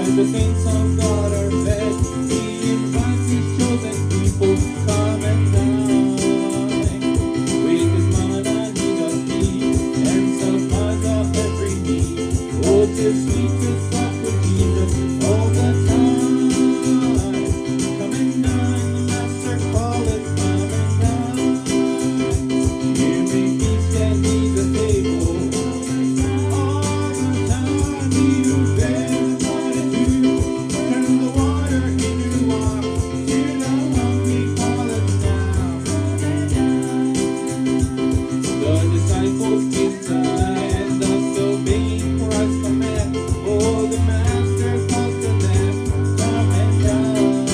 the saints of God are fed. He invites his chosen people, come and dine. With his manna he does feed, and supplies our every need. Oh, 'tis sweet to sup with Jesus all the time. Come and dine, the Master calleth, come and dine. You may feast at the table. All the time you bear multitude, turn the water into wine. To the hungry calleth now. The disciples came to land, thus obeying Christ's command. Oh, the Master calls to them, come and dine.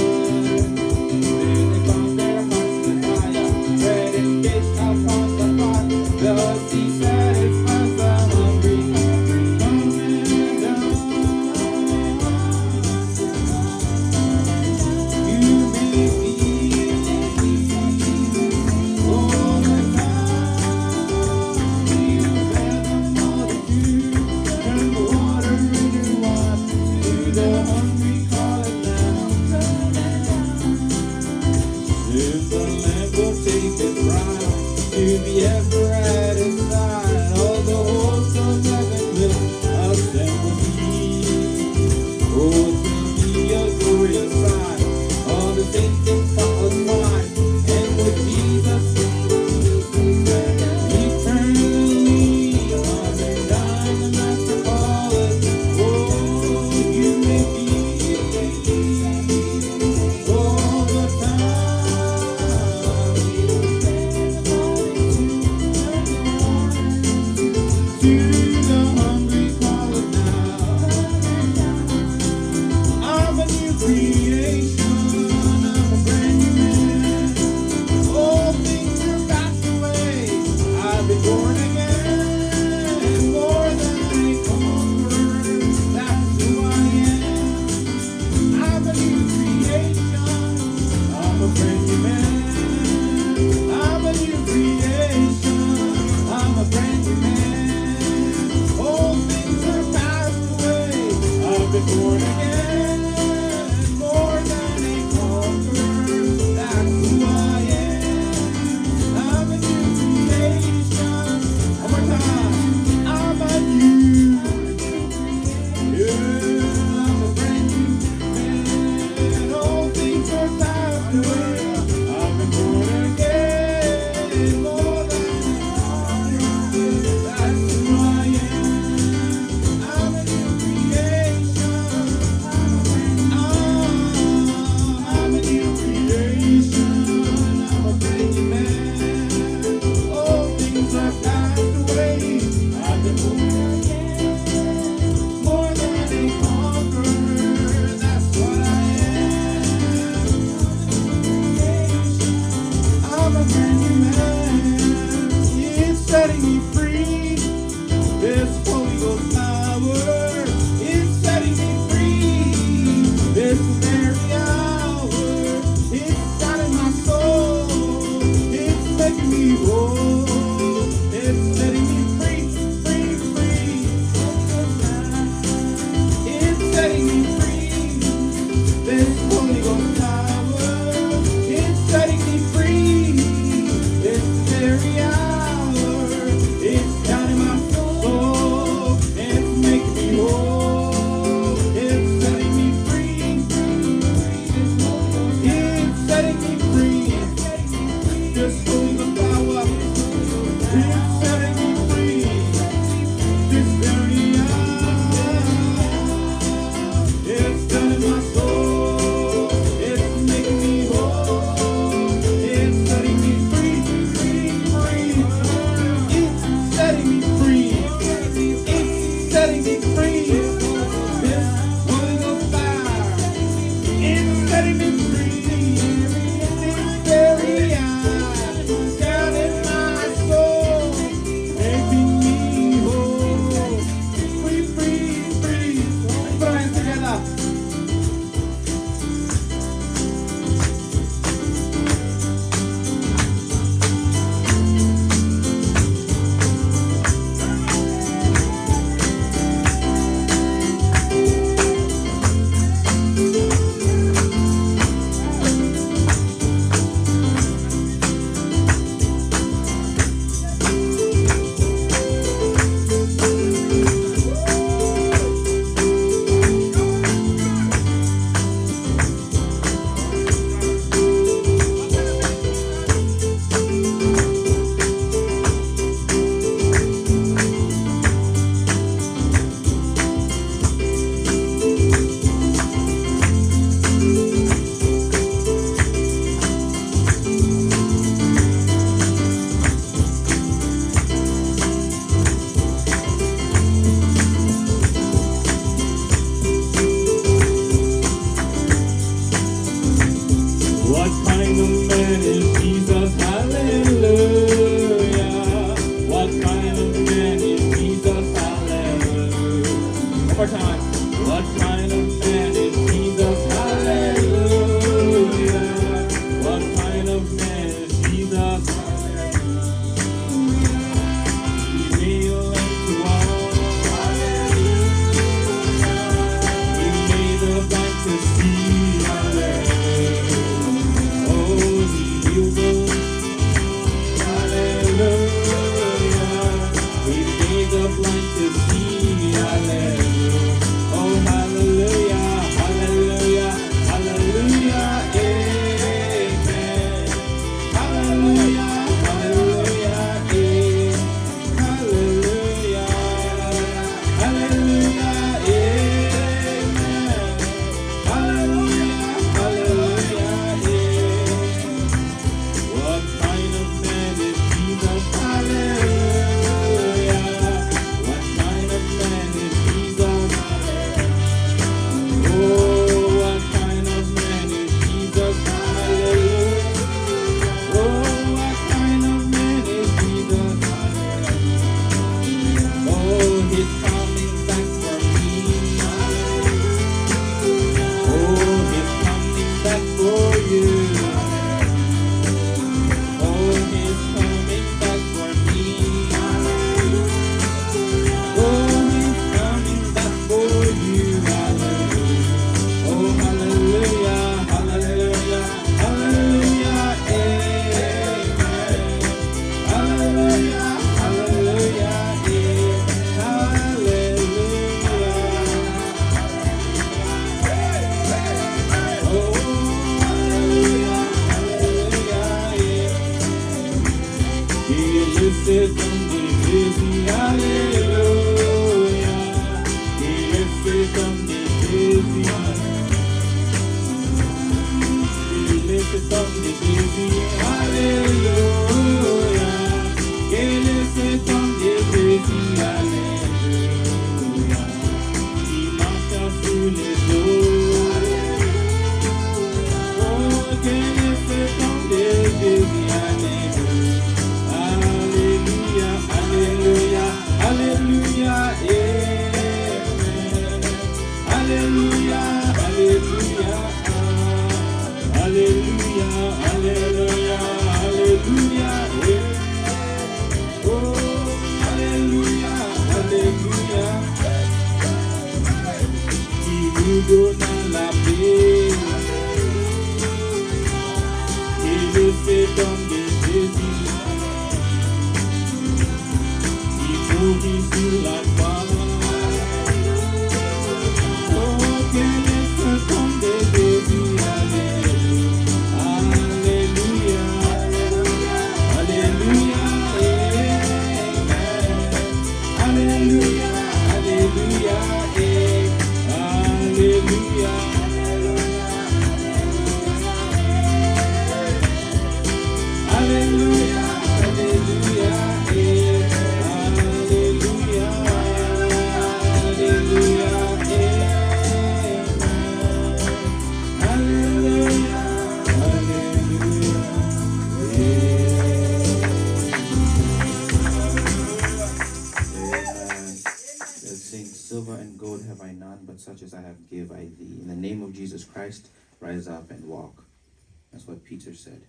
There they found their hearts' desire, bread and fish upon the pot. Thus he satisfies the hungry. Come and dine. You may feast all the time. You bear the multitude, turn the water into wine. To the hungry call it now. If the Lamb will take his bride to be ever at his side, all the hosts of heaven will assemble thee. Oh, it will be a glorious sight, all the saints in spotless white, and with Jesus eternally. Come and dine, the Master calleth. Oh, you may be all the time. es ton Jésus, alléluia. Il est ton Jésus, il est ton Jésus, alléluia. Il est ton Jésus, alléluia. Il marche sur les eaux. Oh, quel est ton Jésus, alléluia. Alléluia, alléluia, amen. Alléluia, alléluia, alléluia, alléluia, alléluia, oh, alléluia, alléluia. Qui nous donne la paix, et le fait de Jésus. Mourir sur la croix. Oh, quel est ce temps de Jésus, alléluia, alléluia, amen. Alléluia, alléluia, alléluia. Alléluia, alléluia, silver and gold have I none, but such as I have give I thee. In the name of Jesus Christ, rise up and walk. That's what Peter said.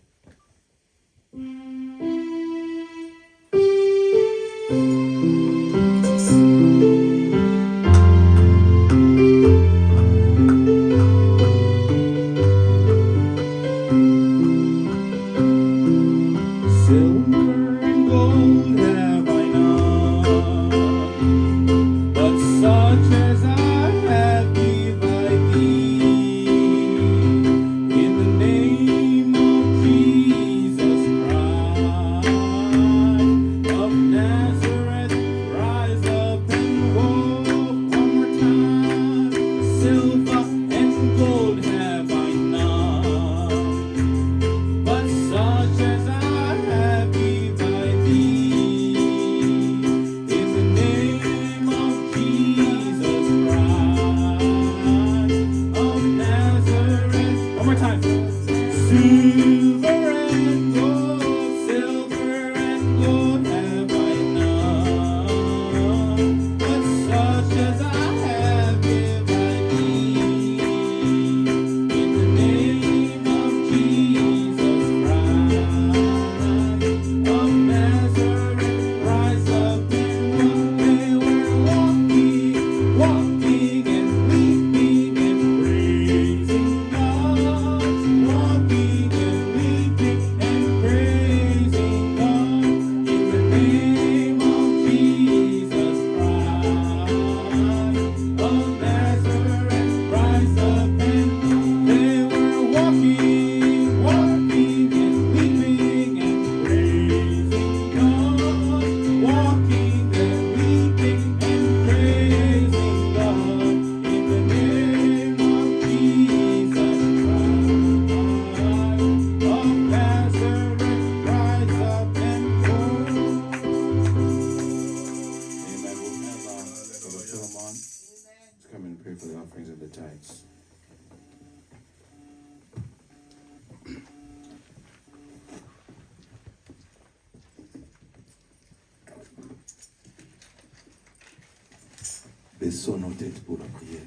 Baissons nos têtes pour la prière.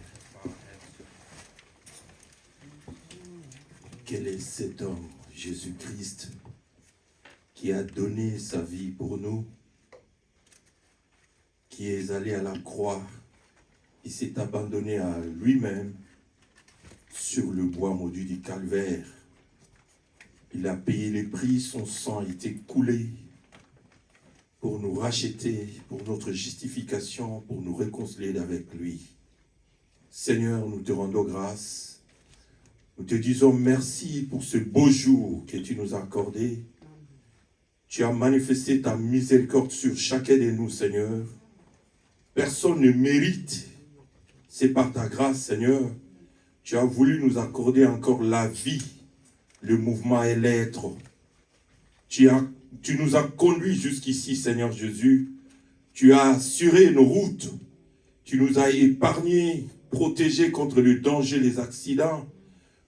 Quel est cet homme, Jésus-Christ, qui a donné sa vie pour nous, qui est allé à la croix, qui s'est abandonné à lui-même sur le bois maudit du calvaire. Il a payé le prix, son sang a été coulé pour nous racheter, pour notre justification, pour nous réconcilier avec lui. Seigneur, nous te rendons grâce. Nous te disons merci pour ce beau jour que tu nous as accordé. Tu as manifesté ta miséricorde sur chacun de nous, Seigneur. Personne ne mérite. C'est par ta grâce, Seigneur. Tu as voulu nous accorder encore la vie, le mouvement et l'être. Tu nous as conduits jusqu'ici, Seigneur Jésus. Tu as assuré nos routes. Tu nous as épargnés, protégés contre le danger, les accidents.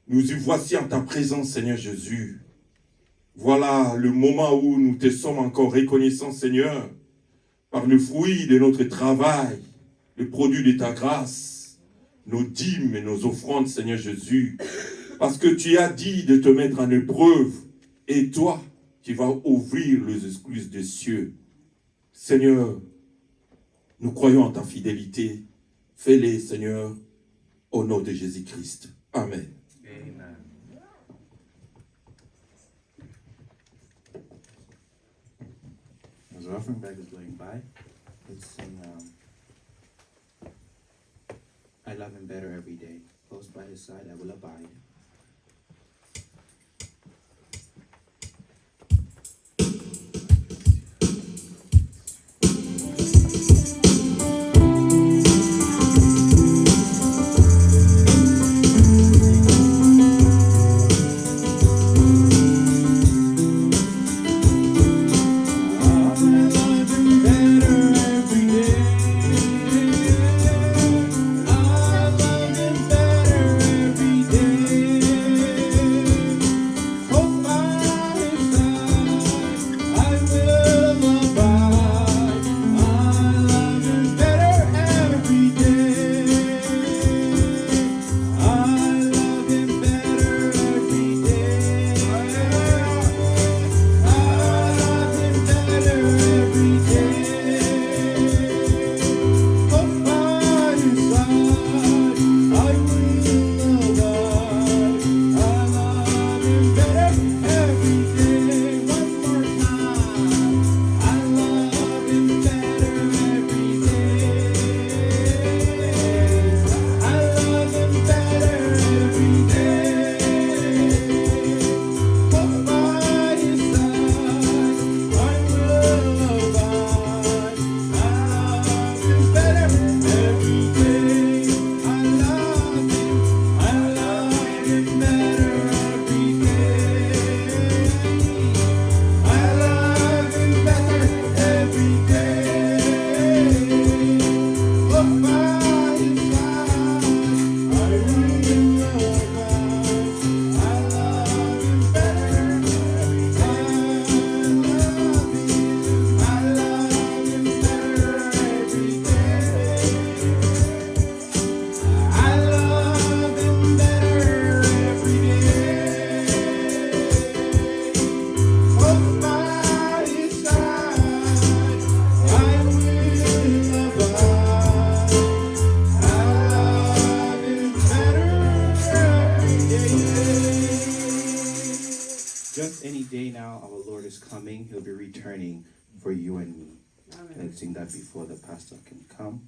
Nous y voici en ta présence, Seigneur Jésus. Voilà le moment où nous te sommes encore reconnaissants, Seigneur, par le fruit de notre travail, le produit de ta grâce, nos dîmes et nos offrandes, Seigneur Jésus. Parce que tu as dit de te mettre en épreuve, et toi, tu vas ouvrir les excuses des cieux. Seigneur, nous croyons en ta fidélité. Fais-les, Seigneur, au nom de Jésus-Christ. Amen. Amen. As the offering bag is going by, let's sing I love him better every day. Close by his side, I will abide. He'll be returning for you and me. Amen. Let's sing that before the pastor can come.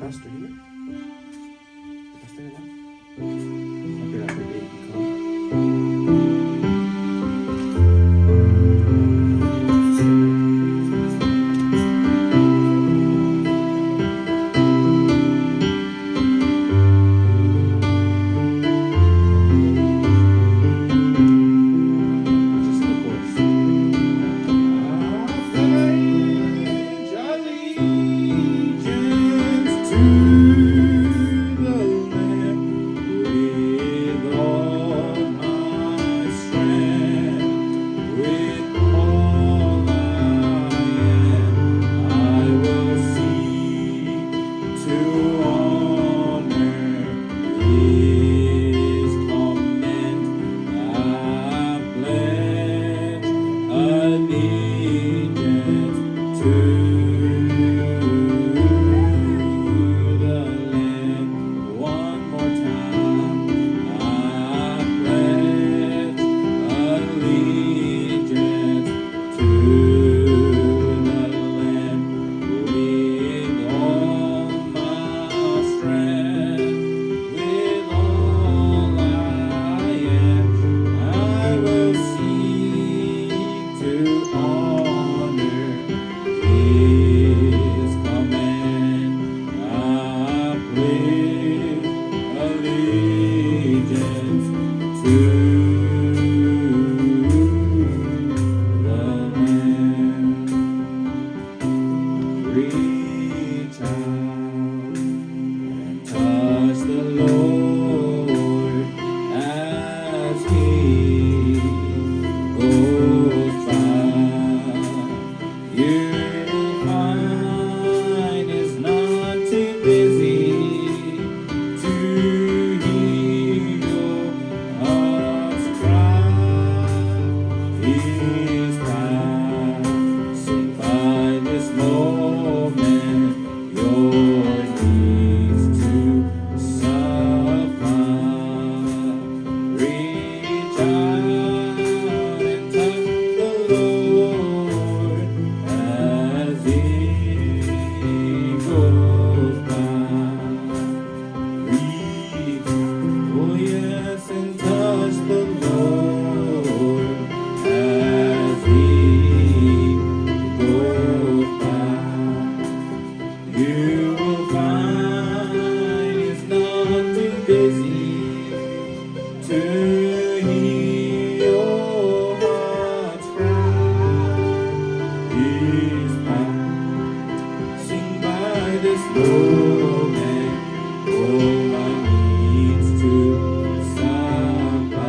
pastor here? The pastor here? Okay, that's the day he comes. Just the chorus. I pledge allegiance to the Lamb with all my strength, with all I am. I will seek to honor His command. I pledge allegiance to the Lamb. One more time. I pledge allegiance to the Lamb with all my strength, with all I am. I will seek to honor His command. I pledge allegiance to the Lamb. Reach out and touch the Lord as He goes by. You'll find it's not too busy to hear your heart's cry. He's passing by this moment, your needs to supply. Reach out and touch the Lord as He goes by. Reach, oh yes, and touch the Lord as He goes by. You will find it's not too busy to hear your heart's cry. He's passing by this moment, all my needs to supply.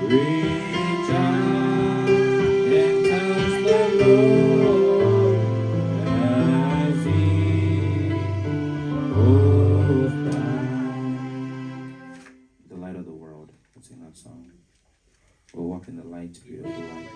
Reach out and touch the Lord as He goes by. The light of the world. Let's sing that song. We'll walk in the light to be of the light.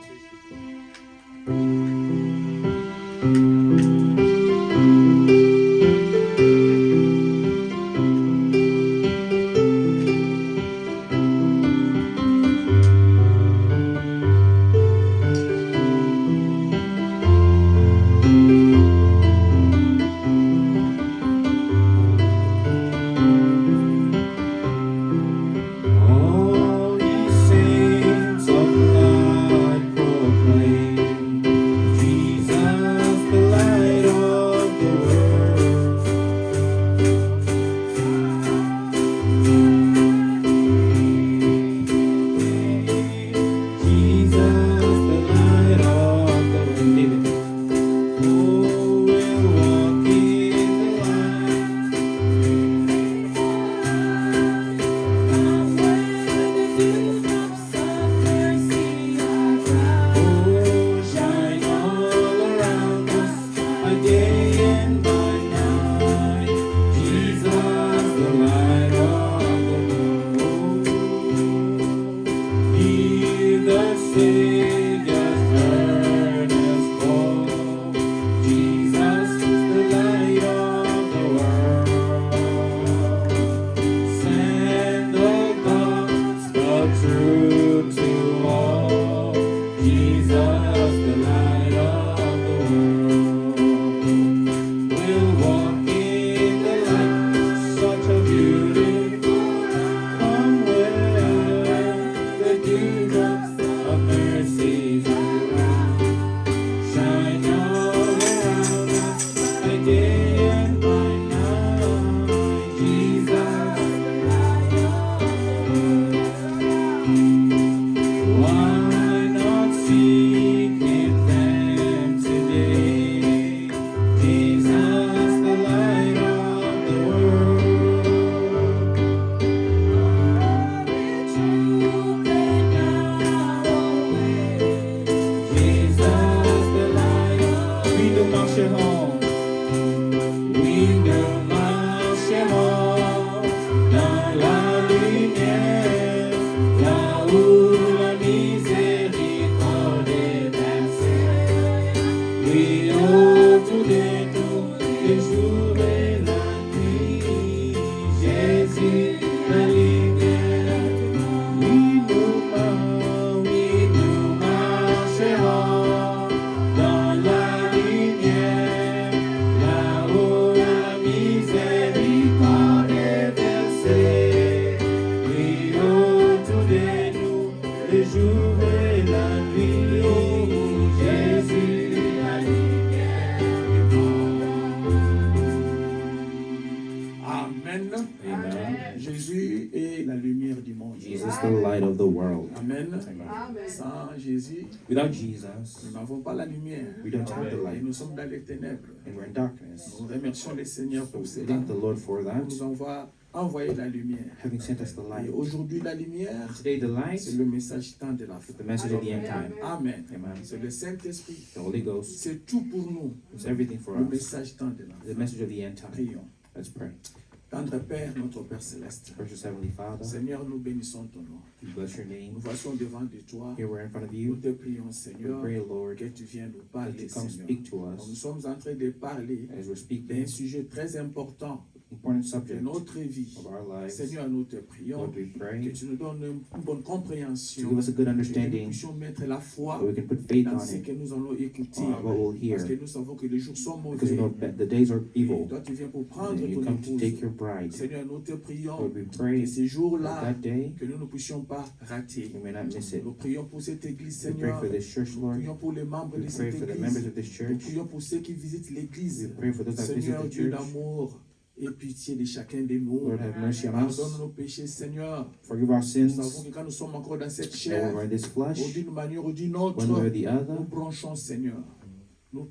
All ye saints of light proclaim. Amen. Amen. Jésus est la lumière du monde. Jesus is the light of the world. Amen. Amen. Sans Jésus, Without nous Jesus, n'avons pas la lumière. we don't have the Et light, nous sommes dans les ténèbres. and we're in darkness. Nous remercions le Seigneur So pour we cela. thank the Lord for Il that, nous envoyé la lumière. having sent us the Et light. aujourd'hui, la lumière, Today, the light c'est le message temps de la fin. is the message of the end time. Amen. Amen. C'est le Saint-Esprit. The Holy Ghost C'est tout pour nous. is everything for Le us. message temps de la The fin. message of the end time. Prions. Let's pray. Tendre Père, notre Père céleste. Precious Heavenly Father, Seigneur, nous bénissons ton nom. we bless your Nous name. voici devant de toi. Here we're in front of Nous you. te prions, We Seigneur, pray, Lord, que tu viennes nous that parler, you come Seigneur. speak to Nous us sommes en train de parler as we're d'un speaking sujet très important important de subject notre vie. of our lives. Seigneur, nous te prions Lord, we que pray tu nous donnes une bonne to compréhension, give us a good que nous understanding puissions mettre la foi so we can put faith dans on ce it, que nous allons écouter. on what we'll hear, Parce que nous savons que les jours sont because we mauvais. know that the days are Et evil. toi, tu viens pour And prendre then you ton come to take épouse. your bride. Seigneur, nous te prions Lord, we que pray ces jours-là, that day que nous ne puissions pas rater. we may not miss it. Nous prions pour cette église, We pray Seigneur. for this church, Nous Lord. prions pour les membres We de pray cette for the église. members of this Nous church. prions pour ceux qui visitent We l'église. pray for those that visit Seigneur, the Dieu church. d'amour et pitié de chacun de nous. Lord, have mercy on us. Pardonne nos péchés, Seigneur. Forgive our Nous sins savons que quand nous sommes encore dans cette when chair, we're in this flesh, ou d'une manière ou d'une autre, one way or the nous other. branchons, Seigneur.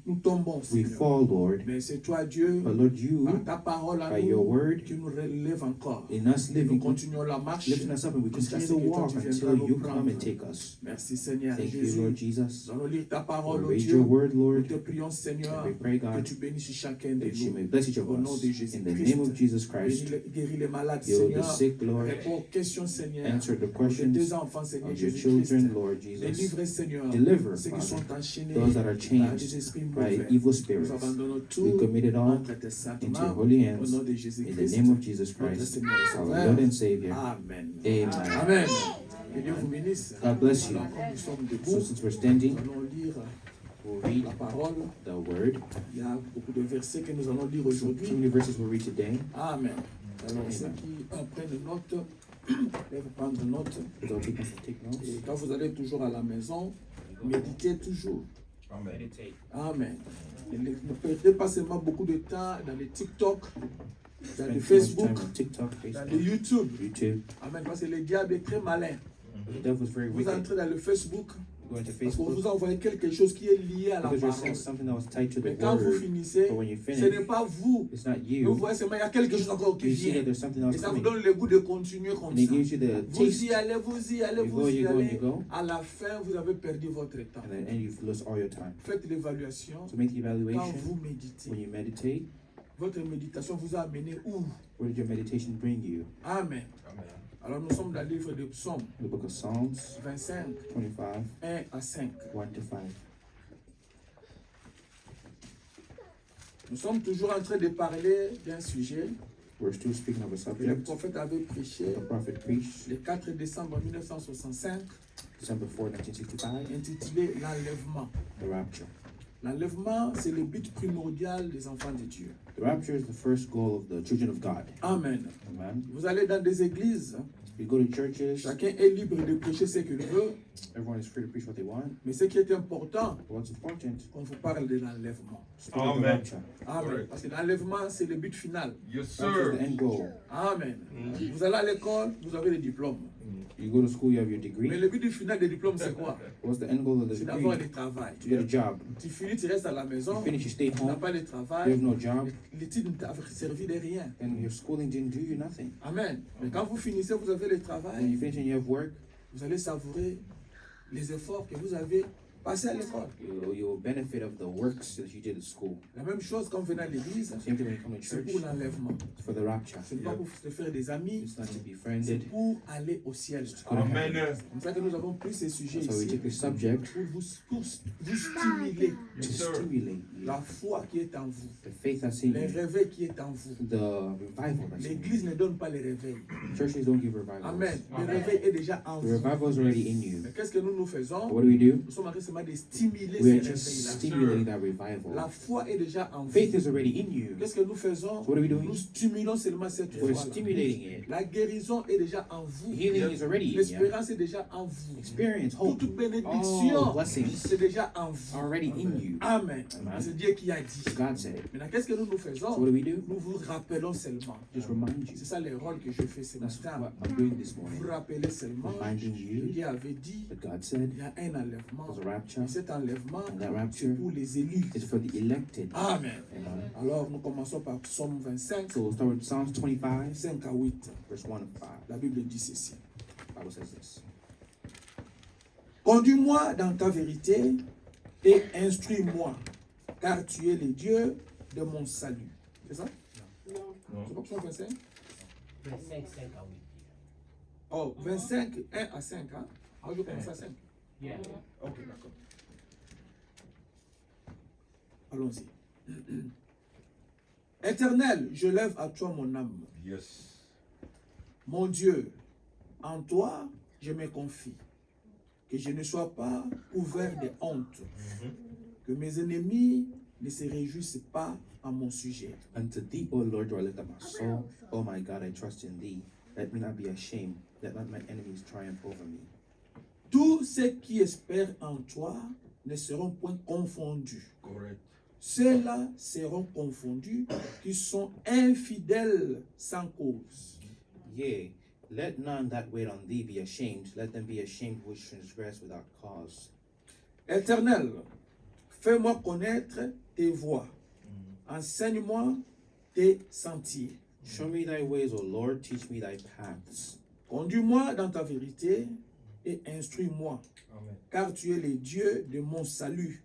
Nous tombons, We Seigneur. fall, Lord. Mais c'est toi, Dieu, But Lord, you, par ta parole à by your nous, word, qui nous relève encore. in us Et nous living, continuons la marche. lifting us up, and we jusqu'à continue ce to que toi, walk tu until viendras nous you come prendre. and take us. Merci, Seigneur Thank you, Jésus. Lord Jesus. Nous allons lire ta parole, We oh read Dieu. your word, Nous Lord. te prions, Seigneur, And we pray, que God, tu bénisses chacun de that you nous. may bless each of Au nom de us. Jésus In the Christ. name of Jesus Christ, Guéris les malades, heal the Seigneur. sick, Lord. Réponds aux questions, Seigneur. Answer the De questions tes enfants, Seigneur of your Jésus children, Christ. Lord Jesus. Délivre, Seigneur, Deliver, ceux qui Father, sont enchaînés those that are par des changed esprits by mauvais. evil Nous spirits. abandonnons We tout commit it all entre tes saintes into mains. your holy Au hands. nom de Jésus In the Christ, name of Jesus notre Christ, Seigneur et our Sauveur. Lord and Savior. Amen. Amen. Amen. Que Dieu vous bénisse. God bless you. Alors, comme nous sommes So debout, since we're standing, nous allons lire we'll read la parole. the word. Il y a beaucoup de versets que nous allons lire So aujourd'hui. many verses we'll read today. Amen. Alors, Amen. ceux qui prennent note, peuvent prendre note. Those who take notes. Et quand vous allez toujours à la maison, méditez toujours. Meditate. Amen. Et ne perdez pas seulement beaucoup de temps dans les TikTok, dans Spend les too much Facebook, time on TikTok, dans Facebook, les YouTube. YouTube. Amen. Parce que le diable est très malin. The devil is very Vous wicked. entrez dans le Facebook, Go into parce qu'on Facebook vous envoie quelque chose qui est lié à la because you're parole. saying something that was tied to Mais the quand vous word. finissez, But when you ce finish, n'est pas vous. it's not Mais vous you. voyez seulement, il y a quelque chose encore qui You see that vient. there's something Et else ça vous coming. donne le goût de continuer comme And it ça. gives you the Vous taste. y allez, vous y allez, You vous go, y you go, allez. you go. À la fin, vous avez perdu votre temps. And then you've lost all your time. Faites l'évaluation. So make the Quand evaluation. vous méditez, When you meditate, votre méditation vous a amené où? where did your meditation bring you? Amen. Alors nous sommes dans le livre de Psaumes The book of Psalms 25, 25, 1 à 5. 1 to 5. Nous sommes toujours en train de parler d'un sujet We're still speaking of a que le subject prophète avait prêché that the prophet preached le 4 décembre 1965, December 4, 1965, intitulé L'enlèvement. the rapture. L'enlèvement, c'est le but primordial des enfants de Dieu. The rapture is the first goal of the children of God. Amen. Amen. Vous allez dans des églises, You go to churches, chacun est libre de prêcher ce qu'il veut, everyone is free to preach what they want. mais ce qui est important, But what's important is on vous parle de l'enlèvement. speak of the Amen. rapture. Amen. Correct. Parce que l'enlèvement, c'est le but final. Yes, Rapture is sir. the end goal. Amen. Vous allez à l'école, vous avez le diplôme. You go to school, you have your Mais degree. le but final des diplômes, c'est quoi? What's the end goal of the C'est d'avoir degree? le travail. To get a job. Tu finis, tu restes à la You maison, finish, you stay tu n'as home, pas de you travail, have no job, l'étude ne t'a servi de rien. and your schooling didn't do you nothing. Amen. Mais quand vous finissez, vous avez le When you travail, finish and you have work, vous allez savourer les efforts que vous avez passés à l'école. you will benefit of the works that you did at school. La même chose quand vous venez à l'église, Same thing when you come to c'est church. pour l'enlèvement. It's for the rapture. Ce n'est pas pour se faire des amis, It's not to be c'est friended. pour aller au ciel. Amen. C'est comme ça que nous avons pris ces sujets So we ici take this subject pour vous stimuler to Yes, sir. stimulate la foi qui est en vous, the faith that's in les you, réveils qui est en vous. the revival that's in L'église you. ne donne pas les réveils. Churches don't give revivals. Amen. Le Amen. réveil est déjà en The vous. revival is already in you. Mais qu'est-ce que nous faisons? What do we do? Nous sommes en train seulement de stimuler We ces are just réveils-là. stimulating that La revival. foi est déjà en vous. Faith is already in you. Qu'est-ce que nous faisons? So what are we doing? Nous stimulons seulement cette We're foi-là. stimulating it. La guérison est déjà en vous. Healing is already in you. L'espérance est déjà en vous. Experience, hope, Toute all bénédiction, blessings c'est déjà en vous. already in you. Amen. Amen. C'est Dieu qui a dit. God said. Maintenant, qu'est-ce que nous So faisons? what do? Nous vous rappelons seulement. Just remind you. C'est ça le rôle que je fais ce That's matin. what I'm doing this morning. Vous rappelez seulement Reminding que you Dieu avait dit that God said il y a un enlèvement. there's a rapture, Et cet enlèvement, and that c'est rapture pour les élus. is for the elected. Amen. Amen. Alors, nous commençons par Psaume 25, So we'll start with Psalms 25, 5 à 8. verse 1 to 5. La Bible dit ceci. The Bible says this. Conduis-moi dans ta vérité et instruis-moi, car tu es le Dieu de mon salut. C'est ça? Non. C'est pas Psaume 25? 25, 5 à 8. Oh, 25, 1 à 5. Hein? Ah, je commence à 5. Yeah. Ok, d'accord. Allons-y. Éternel, je lève à toi mon âme. Yes. Mon Dieu, en toi, je me confie. Que je ne sois pas couvert de honte. Que mes ennemis ne se réjouissent pas à mon sujet. Unto thee, O Lord, do I lift up my soul. O my God, I trust in thee. Let me not be ashamed. Let not my enemies triumph over me. Tous ceux qui espèrent en toi ne seront point confondus. Correct. Ceux-là seront confondus qui sont infidèles sans cause. Yea, let none that wait on thee be ashamed. Let them be ashamed which transgress without cause. Éternel, fais-moi connaître tes voies. Enseigne-moi tes sentiers. Show me thy ways, O Lord. Teach me thy paths. Conduis-moi dans ta vérité et instruis-moi. Amen. Car tu es le Dieu de mon salut.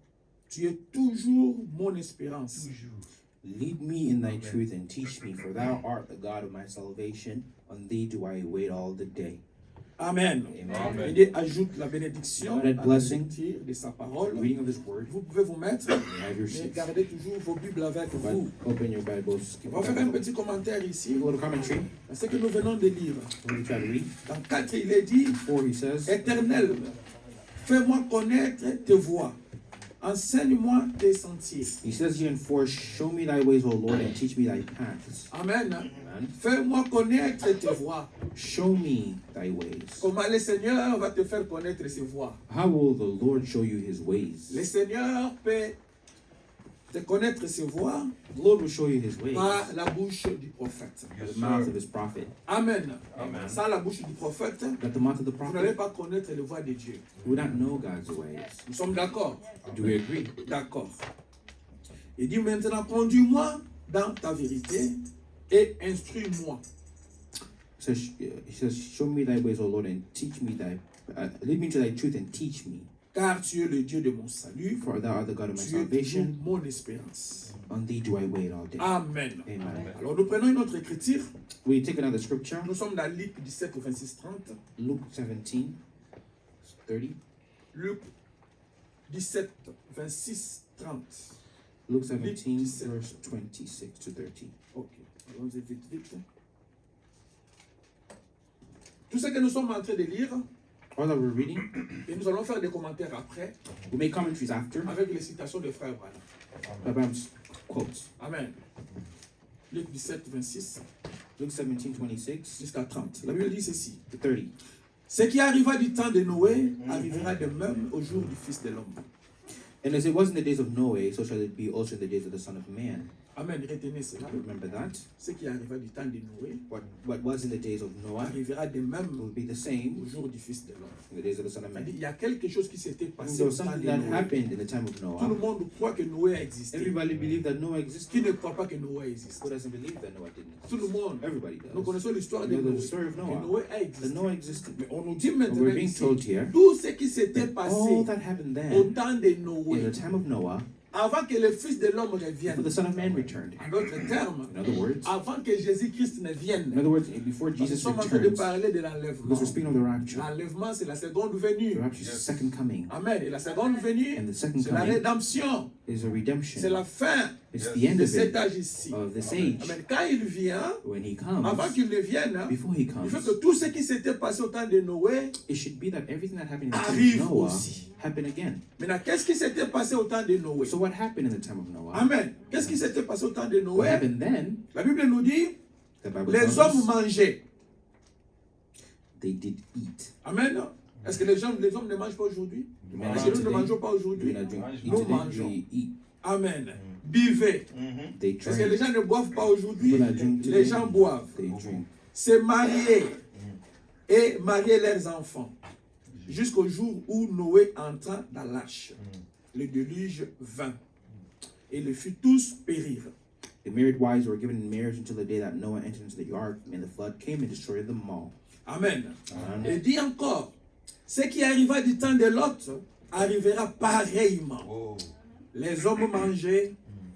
Tu es toujours mon espérance. Lead me in thy truth and teach me, for thou art the God of my salvation. On thee do I wait all the day. Amen. Amen. Et Dieu ajoute la bénédiction à That la blessing. lecture de sa parole. Reading of his word. Vous pouvez vous mettre, Have your mais seats. gardez toujours vos Bibles avec But vous. open your Bibles. Keep On va your faire un Bibles petit commentaire ici open. A little commentary. à ce que nous venons de lire. Let me try to read. Dans 4, il est dit, 4, he says, Éternel, fais-moi connaître tes voies. Enseigne-moi tes sentiers. he says here in 4, show me thy ways, O Lord, and teach me thy paths. Amen. Amen. Fais-moi connaître tes voies. Show me thy ways. Comment le Seigneur va te faire connaître ses voies. How will the Lord show you his ways? Le Seigneur peut te connaître ses voies The Lord will show you his ways par la bouche du prophète. by the mouth of his prophet. Amen. Amen. Sans la bouche du prophète, At the mouth of the vous n'allez prophet, pas connaître les voies de Dieu. we would not know God's ways. Nous sommes d'accord? Do we agree? D'accord. Il dit maintenant, conduis-moi dans ta vérité et instruis-moi. He says, show me thy ways, O Lord, and teach me lead me to thy truth and teach me. Car tu es le Dieu de mon salut, For thou art the God of my tu es toujours salvation. mon espérance. On thee do I wait all day. Amen. Amen. Alors nous prenons une autre écriture. We take another scripture, Nous sommes dans Luc 17, 26, 30. Luke 17, 30. Luc 17, 26, 30. Luke 17, 17. verse 26 to 30. Ok, allons-y vite, vite. Tout ce que nous sommes en train de lire, All that we're reading, et nous allons faire des commentaires après, we make commentaries after. avec les citations de Frère Branham. Abraham's quotes. Amen. Luc 17, 26 Luke 17, 26 jusqu'à 30. La Bible dit ceci. to 30. Ce qui arriva du temps de Noé arrivera de même au jour du Fils de l'homme. And as it was in the days of Noah, so shall it be also in the days of the Son of Man. Amen. Retenez cela. Remember that. Ce qui arriva du temps de Noé What was in the days of Noah arrivera de même will be the au same jour du Fils de l'homme. in the days of the Son of C'est-à-dire, Man. il y a quelque chose qui s'était And passé there au was temps something de that Noé. happened in the time of Tout le Noah. monde croit que Noé a existé. Everybody believed that Noah Qui existed. ne croit pas que Noé existe? Who doesn't believe that Noah didn't? Tout le monde. Everybody Nous does. connaissons l'histoire We de know Noé. the story of Que Noah. Noé a That existé. Noah existed. Mais on nous dit And maintenant we're being ici, told here tout ce qui s'était that passé all that happened au then temps de in Noé, the time of Noah, avant que le Fils de l'homme before revienne. the Son of Man returned. En d'autres termes, In other words, avant que Jésus-Christ ne vienne. in other words, before Nous Jesus sommes en train de returns, parler de l'enlèvement. because we're speaking of the rapture. L'enlèvement, c'est la seconde venue. The rapture is the second coming. Amen. Et la seconde venue, And the second c'est la coming rédemption. is a C'est redemption. la fin It's the end de of cet it, âge ici. of this age. Amen. Quand il vient, When he avant comes, qu'il ne vienne, before he il comes, faut que tout ce qui s'était passé au temps de Noé it should be that everything that happened in the time arrive of Noah aussi. happen again. Maintenant, qu'est-ce qui s'était passé au temps de Noé? So what happened in the time of Noah? Amen. Qu'est-ce qui s'était passé au temps de What Noé? happened then? La Bible nous dit, The Bible les tells hommes us mangeaient. they did eat. Amen. Est-ce que les hommes ne mangent pas aujourd'hui? The men Est-ce of que nous ne today mangeons pas do aujourd'hui? not drink. Eat Nous today, mangeons. they eat. Amen. Buvez. They Est-ce que les drink. gens ne boivent pas aujourd'hui? People that drink Les today, gens boivent. they drink. Se marier et marier leurs enfants jusqu'au jour où Noé entra dans l'arche. Le déluge vint et les fit tous périr. The married wives were given in marriage until the day that Noah entered into the ark, and the flood came and destroyed them all. Amen. Amen. Et dit encore, ce qui arriva du temps de Lot arrivera pareillement. Oh. Les hommes mangeaient,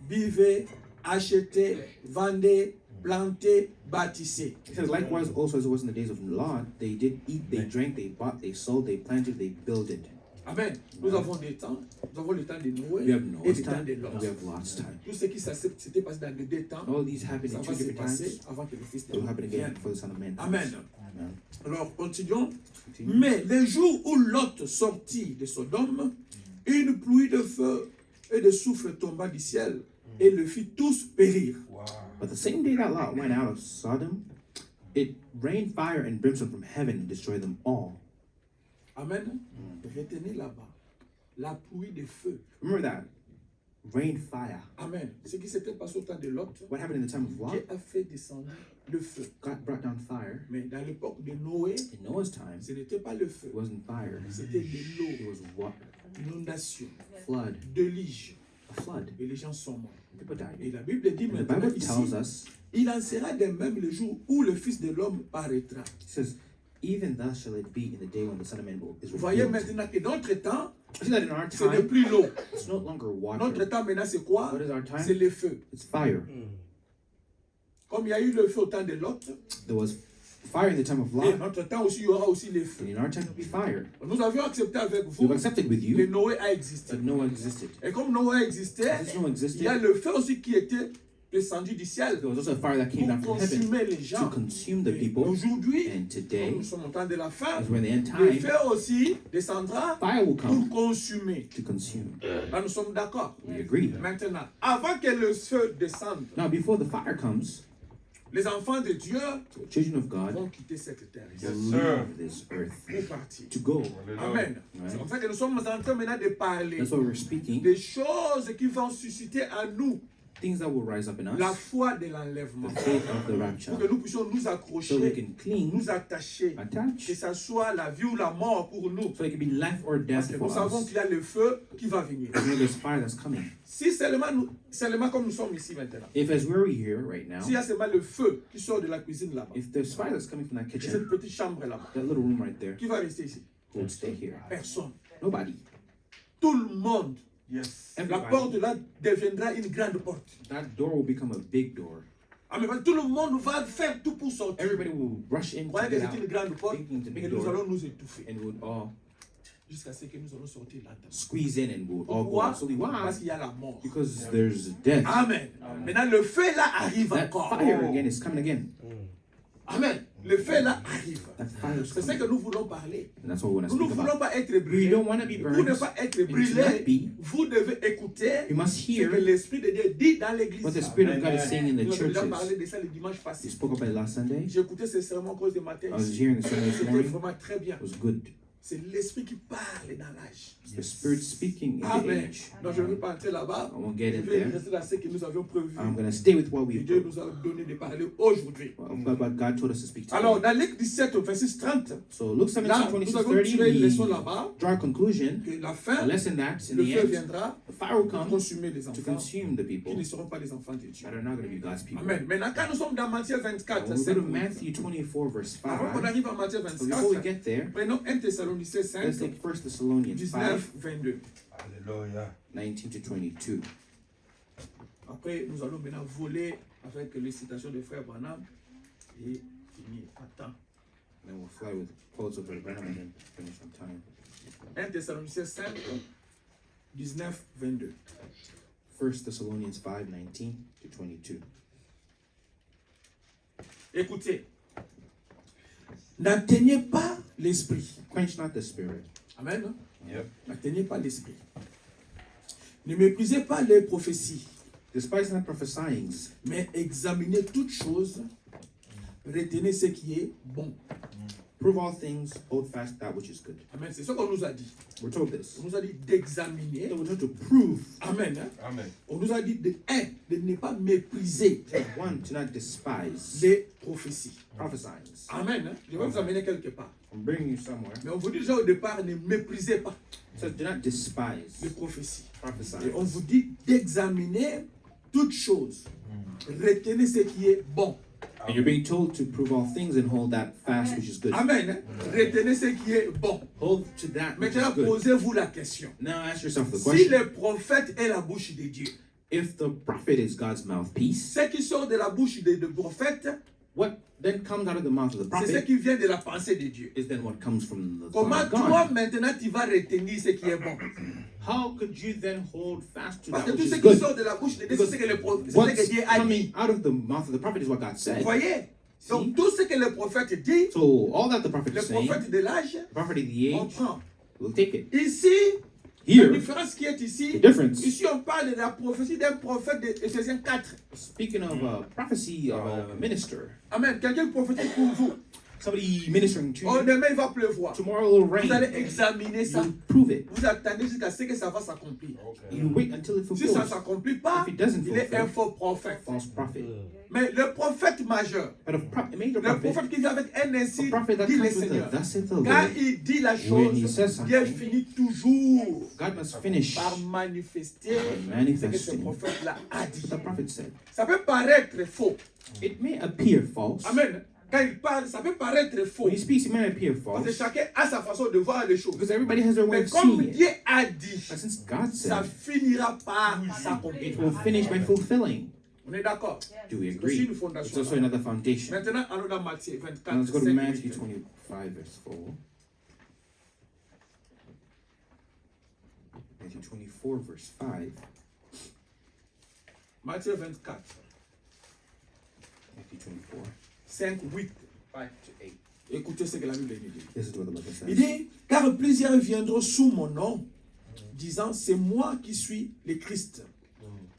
buvaient, achetaient, vendaient, plantaient, bâtissaient. It says, likewise, also as it was in the days of Lot, they did eat, they drank, they bought, they sold, they planted, they builded. Amen. Nous avons des temps. Nous avons le temps de Noé We have et Noah's le temps time, de and Lot. we have Lot's time. Tout ce qui s'était passé dans les deux temps, All these happened ça in va two se different passer times. avant que le Fils de It will l'homme happen again vienne. before the Son of Man comes. Amen. Amen. Alors, continuons. Continue. Mais le jour où Lot sortit de Sodome, une pluie de feu et de soufre tomba du ciel et le fit tous périr. Wow. But the same day that Lot went out of Sodom, it rained fire and brimstone from heaven and destroyed them all. Amen. Retenez là-bas. La pluie de feu. Remember that. Rain, fire. Amen. Ce qui s'était passé au temps de Lot, What happened in the time of Lot? Dieu a fait descendre le feu. God brought down fire. Mais dans l'époque de Noé, In Noah's time, ce n'était pas le feu. it wasn't fire. C'était de It l'eau, was water. inondation, Flood. déluge. A flood. Et les gens sont morts. People died. Et la Bible dit And the maintenant Bible tells ici, us, il en sera de même le jour où le Fils de l'homme paraîtra. it says, even thus shall it be in the day when the Son of Man is Vous voyez revealed. maintenant que notre temps, See that in our ce n'est time, plus l'eau. it's no longer Notre water. temps maintenant, c'est quoi? What is our C'est time? le feu. It's fire. Comme il y a eu le feu au temps de Lot, There was fire in the time of et Lot, notre temps aussi, il y aura aussi le feu. and in our time will be fire. Nous avions accepté avec vous We've accepted with que you Noé a existé. that Noah existed. Et comme Noé existait, Since Noah il existed, y a le feu aussi qui était descendu du ciel there was also a fire that came down pour from heaven consumer les to gens. consume the Et people. aujourd'hui, And comme today, nous sommes au temps de la fin, as we're in the end le time, feu aussi descendra fire will pour come consumer. to consume. Là, nous sommes d'accord. We agree. Maintenant, avant que le feu descende, Now, before the fire comes, les enfants de Dieu the children of God vont quitter cette terre ici will Yes, sir. leave this earth pour partir. to go. Amen. C'est comme ça que nous sommes en train maintenant de parler That's why we're speaking des choses qui vont susciter en nous things that will rise up in la us, foi de l'enlèvement. the faith of the rapture, Pour que nous puissions nous so we accrocher, can cling, nous attacher, que attach, ça soit la vie ou la mort pour nous. so it can be life or Parce death que for nous savons us. qu'il y a le feu qui va venir. We know there's fire that's coming. Si seulement comme nous sommes ici maintenant, If as we're here right now, s'il y a seulement le feu qui sort de la cuisine là-bas, if there's fire that's coming from that de cette kitchen, petite chambre là-bas, that little room right there, qui va rester ici? who would stay here? Personne. Nobody. Tout le monde. Yes. La Everybody. porte là deviendra une grande porte. That door will become a big door. Ah, mais tout le monde va faire tout pour sortir. Everybody will rush in Vous to voyez que get c'est une out, grande porte thinking it's a et big que nous door, allons nous étouffer and would all jusqu'à ce que nous allons sortir là-dedans. squeeze in and we'll all go Pourquoi? out. So why? Parce qu'il y a la mort. Because there's death. Amen. Maintenant, le feu là arrive That encore. fire again is coming again. Amen. Le feu là arrive. That fire is C'est ça que coming. nous voulons parler. And that's what we want to Nous ne speak voulons about. pas être We brûlés. don't want to be Pour ne burned. pas être And to not brûlés, be, vous devez écouter you must ce que hear l'Esprit de Dieu dit dans l'église. what the Spirit of God is saying in the Nous avons déjà churches. parlé de ça le dimanche We passé. spoke about it last Sunday. J'ai écouté ce sermon cause de matin. I was ici. hearing the sermon this C'était morning. vraiment très bien. It was good. C'est l'Esprit qui parle dans l'âge. It's the Spirit speaking in the Amen. age. Donc je ne vais pas entrer là-bas. I won't get Je in vais there. rester dans ce que nous avions prévu. I'm going to stay with what Et we Dieu nous a donné de parler aujourd'hui. what God told us to speak Alors, today. dans Luc 17, au verset 30, So Luke 17, là, 26, nous avons 30, tiré une leçon we là-bas, draw a conclusion, que la a fin, lesson that in le the feu end, viendra the fire will pour come consumer les to enfants consume the qui people ne seront pas les enfants de Dieu. that are not going to be God's people. Amen. Maintenant, quand nous sommes dans Matthieu 24, When we go to 5, Matthew 24, verse avant qu'on 5, arrive à Matthieu so before we 24, get there, prenons 1 Thessaloniciens let's 5, take 1 Thessalonians 5, 19, 22. Alléluia. 19 to 22. Après, nous allons maintenant voler avec les citations de frère Branham et finir à temps. Then we'll fly with quotes of Brother Branham and then finish on time. 1 Thessaloniciens 5, 19, 22. 1 Thessalonians 5:19 to 22. Écoutez, n'atteignez pas l'esprit. Quench not the spirit. Amen. Yep. N'atteignez pas l'esprit. Ne méprisez pas les prophéties, Despise not prophesying, mais examinez toutes choses. Retenez ce qui est bon. prove all things, hold fast that which is good. Amen. C'est ce qu'on nous a dit. We're told this. On nous a dit d'examiner. So we're told to prove. Amen. Hein? Amen. On nous a dit de ne pas mépriser One, to not despise les prophéties. prophesying. Amen. Hein? Je vais vous amener quelque part. I'm bringing you somewhere. Mais on vous dit déjà au départ, ne méprisez pas It says, do not despise les prophéties. prophesying. Et on vous dit d'examiner toutes choses. Retenez ce qui est bon. And you're being told to prove all things and hold that fast which is good. Amen. Hein? Retenez ce qui est bon. Hold to that which Maintenant, is good. posez-vous la question. Now ask yourself the Si question. le prophète est la bouche de Dieu, If the prophet is God's mouthpiece, ce qui sort de la bouche de prophète, what then comes out of the mouth of the c'est ce prophet qui vient de la pensée de Dieu. is then what comes from the thought Comment of toi God. maintenant tu vas retenir ce qui est bon? How could you then hold fast to Parce that que tout which ce is qui good? sort de la bouche de Dieu, c'est ce que c'est ce What's que Dieu a dit. coming out of the mouth of the prophet is what God Vous said. voyez? Donc tout ce que le prophète dit, So all that the prophet le is saying, prophète de l'âge, the prophet of the on age prend. will take it. Ici, la Here, différence qui est ici, the difference. ici on parle de la prophétie d'un prophète d'Éphésiens 4. Speaking of a prophecy of a minister, Amen. Quelqu'un prophétique pour vous. somebody ministering to Oh, you, demain il va pleuvoir. tomorrow it will Vous allez rain. examiner ça. You prove it. Vous attendez jusqu'à ce que ça va s'accomplir. Okay. You wait until it Si ça ne fulfills. s'accomplit pas, If it doesn't il est un fulfill, faux prophète. false prophet. Mais le prophète majeur, But a major le prophet, prophète qui vient avec un ainsi, a prophet that dit le comes with Seigneur. a thus saith the Quand Lord, il dit la when he chose, says something, Dieu finit toujours God must finish par manifester ce que ce manifesting prophète-là a dit. what the prophet said. Ça peut paraître faux. It may appear false. Amen. Quand il parle, ça peut paraître faux. When he speaks, it may appear Parce que false. chacun a sa façon de voir les choses. Because everybody has their way Mais of comme seeing it. Dieu a dit, But since God ça said, finira par it s'accomplir. will finish by fulfilling. On est d'accord? Do we C'est aussi agree? une It's fondation. also another foundation. Maintenant, allons dans Matthieu 24. Now let's go to 5 et Matthew 8. 25, verse 4. Matthew 24, verse 5. Matthieu 24, Matthew 24, 5, 8. 5 to 8. Écoutez ce que la Bible dit. This is what the Bible Il says. dit, car plusieurs viendront sous mon nom, disant, c'est moi qui suis le Christ.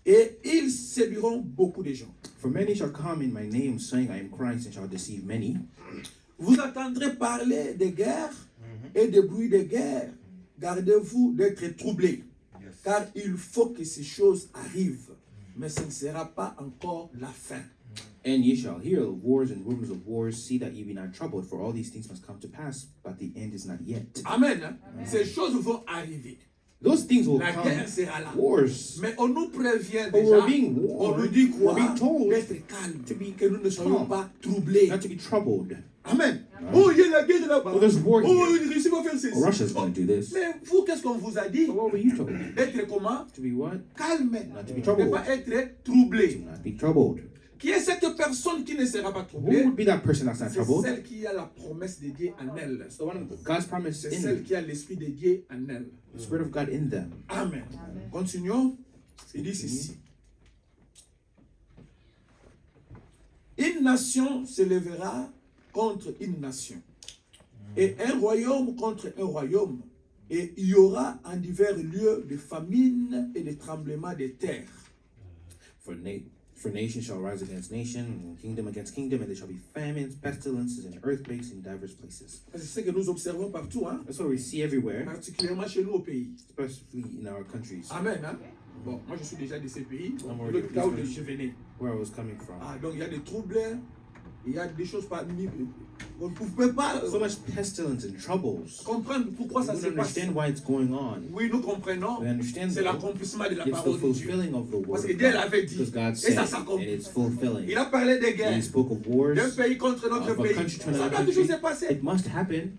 Et ils séduiront beaucoup de gens. For many shall come in my name, saying, I am Christ, and shall deceive many. Vous entendrez parler de guerre et de bruit de guerre. Gardez-vous d'être troublés, Yes. car il faut que ces choses arrivent. Mais ce ne sera pas encore la fin. And ye shall hear of wars and rumors of wars. See that ye be not troubled, for all these things must come to pass, but the end is not yet. Amen. Hein? Ces choses vont arriver. Those things will La come. guerre sera là. Wars. Mais on nous prévient But déjà, we're being on nous warned, dit we're quoi? being told D'être calme, to be que nous ne soyons calm. pas troublés. not to be troubled. Amen. Oh, il y a la guerre là-bas. Oh, there's war Oh, here. Russie va faire ceci. Well, Russia's going to do this. Mais vous, qu'est-ce qu'on vous a dit? But what were you told? D'être comment? To be what? Calme. Not to be Ne troubled. pas être To troublé. not be troubled. Qui est cette personne qui ne sera pas Who troublée? would be that person that's not C'est troubled? celle qui a la promesse de Dieu en elle. It's the one with God's promise C'est in celle them, qui a l'esprit de Dieu en elle. the Spirit of God in them. Amen. Continuons. Il dit ceci. Une nation se lèvera contre une nation, et un royaume contre un royaume, et il y aura en divers lieux de famine et de tremblements de terre. For nation shall rise against nation, and kingdom against kingdom, and there shall be famines, pestilences, and earthquakes in divers places. C'est ce que nous observons partout, hein? That's what we see everywhere, Particulièrement chez nous au pays. especially in our countries, Amen. Hein? Bon, moi je suis déjà de ces pays, I'm le already cas où this je venais. where I was coming from. Ah, donc il y a des troubles, il y a des choses parmi. On ne peut pas So much pestilence and troubles. comprendre pourquoi ça We se don't passe. understand why it's going on. Oui, nous comprenons. We understand C'est that l'accomplissement de la it's the parole de Dieu. fulfilling of the word Parce que of Dieu God. l'avait dit. Because God Et said ça it, and s'accomplit. it's fulfilling. Il a parlé des And guerres he spoke of wars, d'un pays contre notre of a pays. country to Ça another doit toujours country. se passer. It must happen.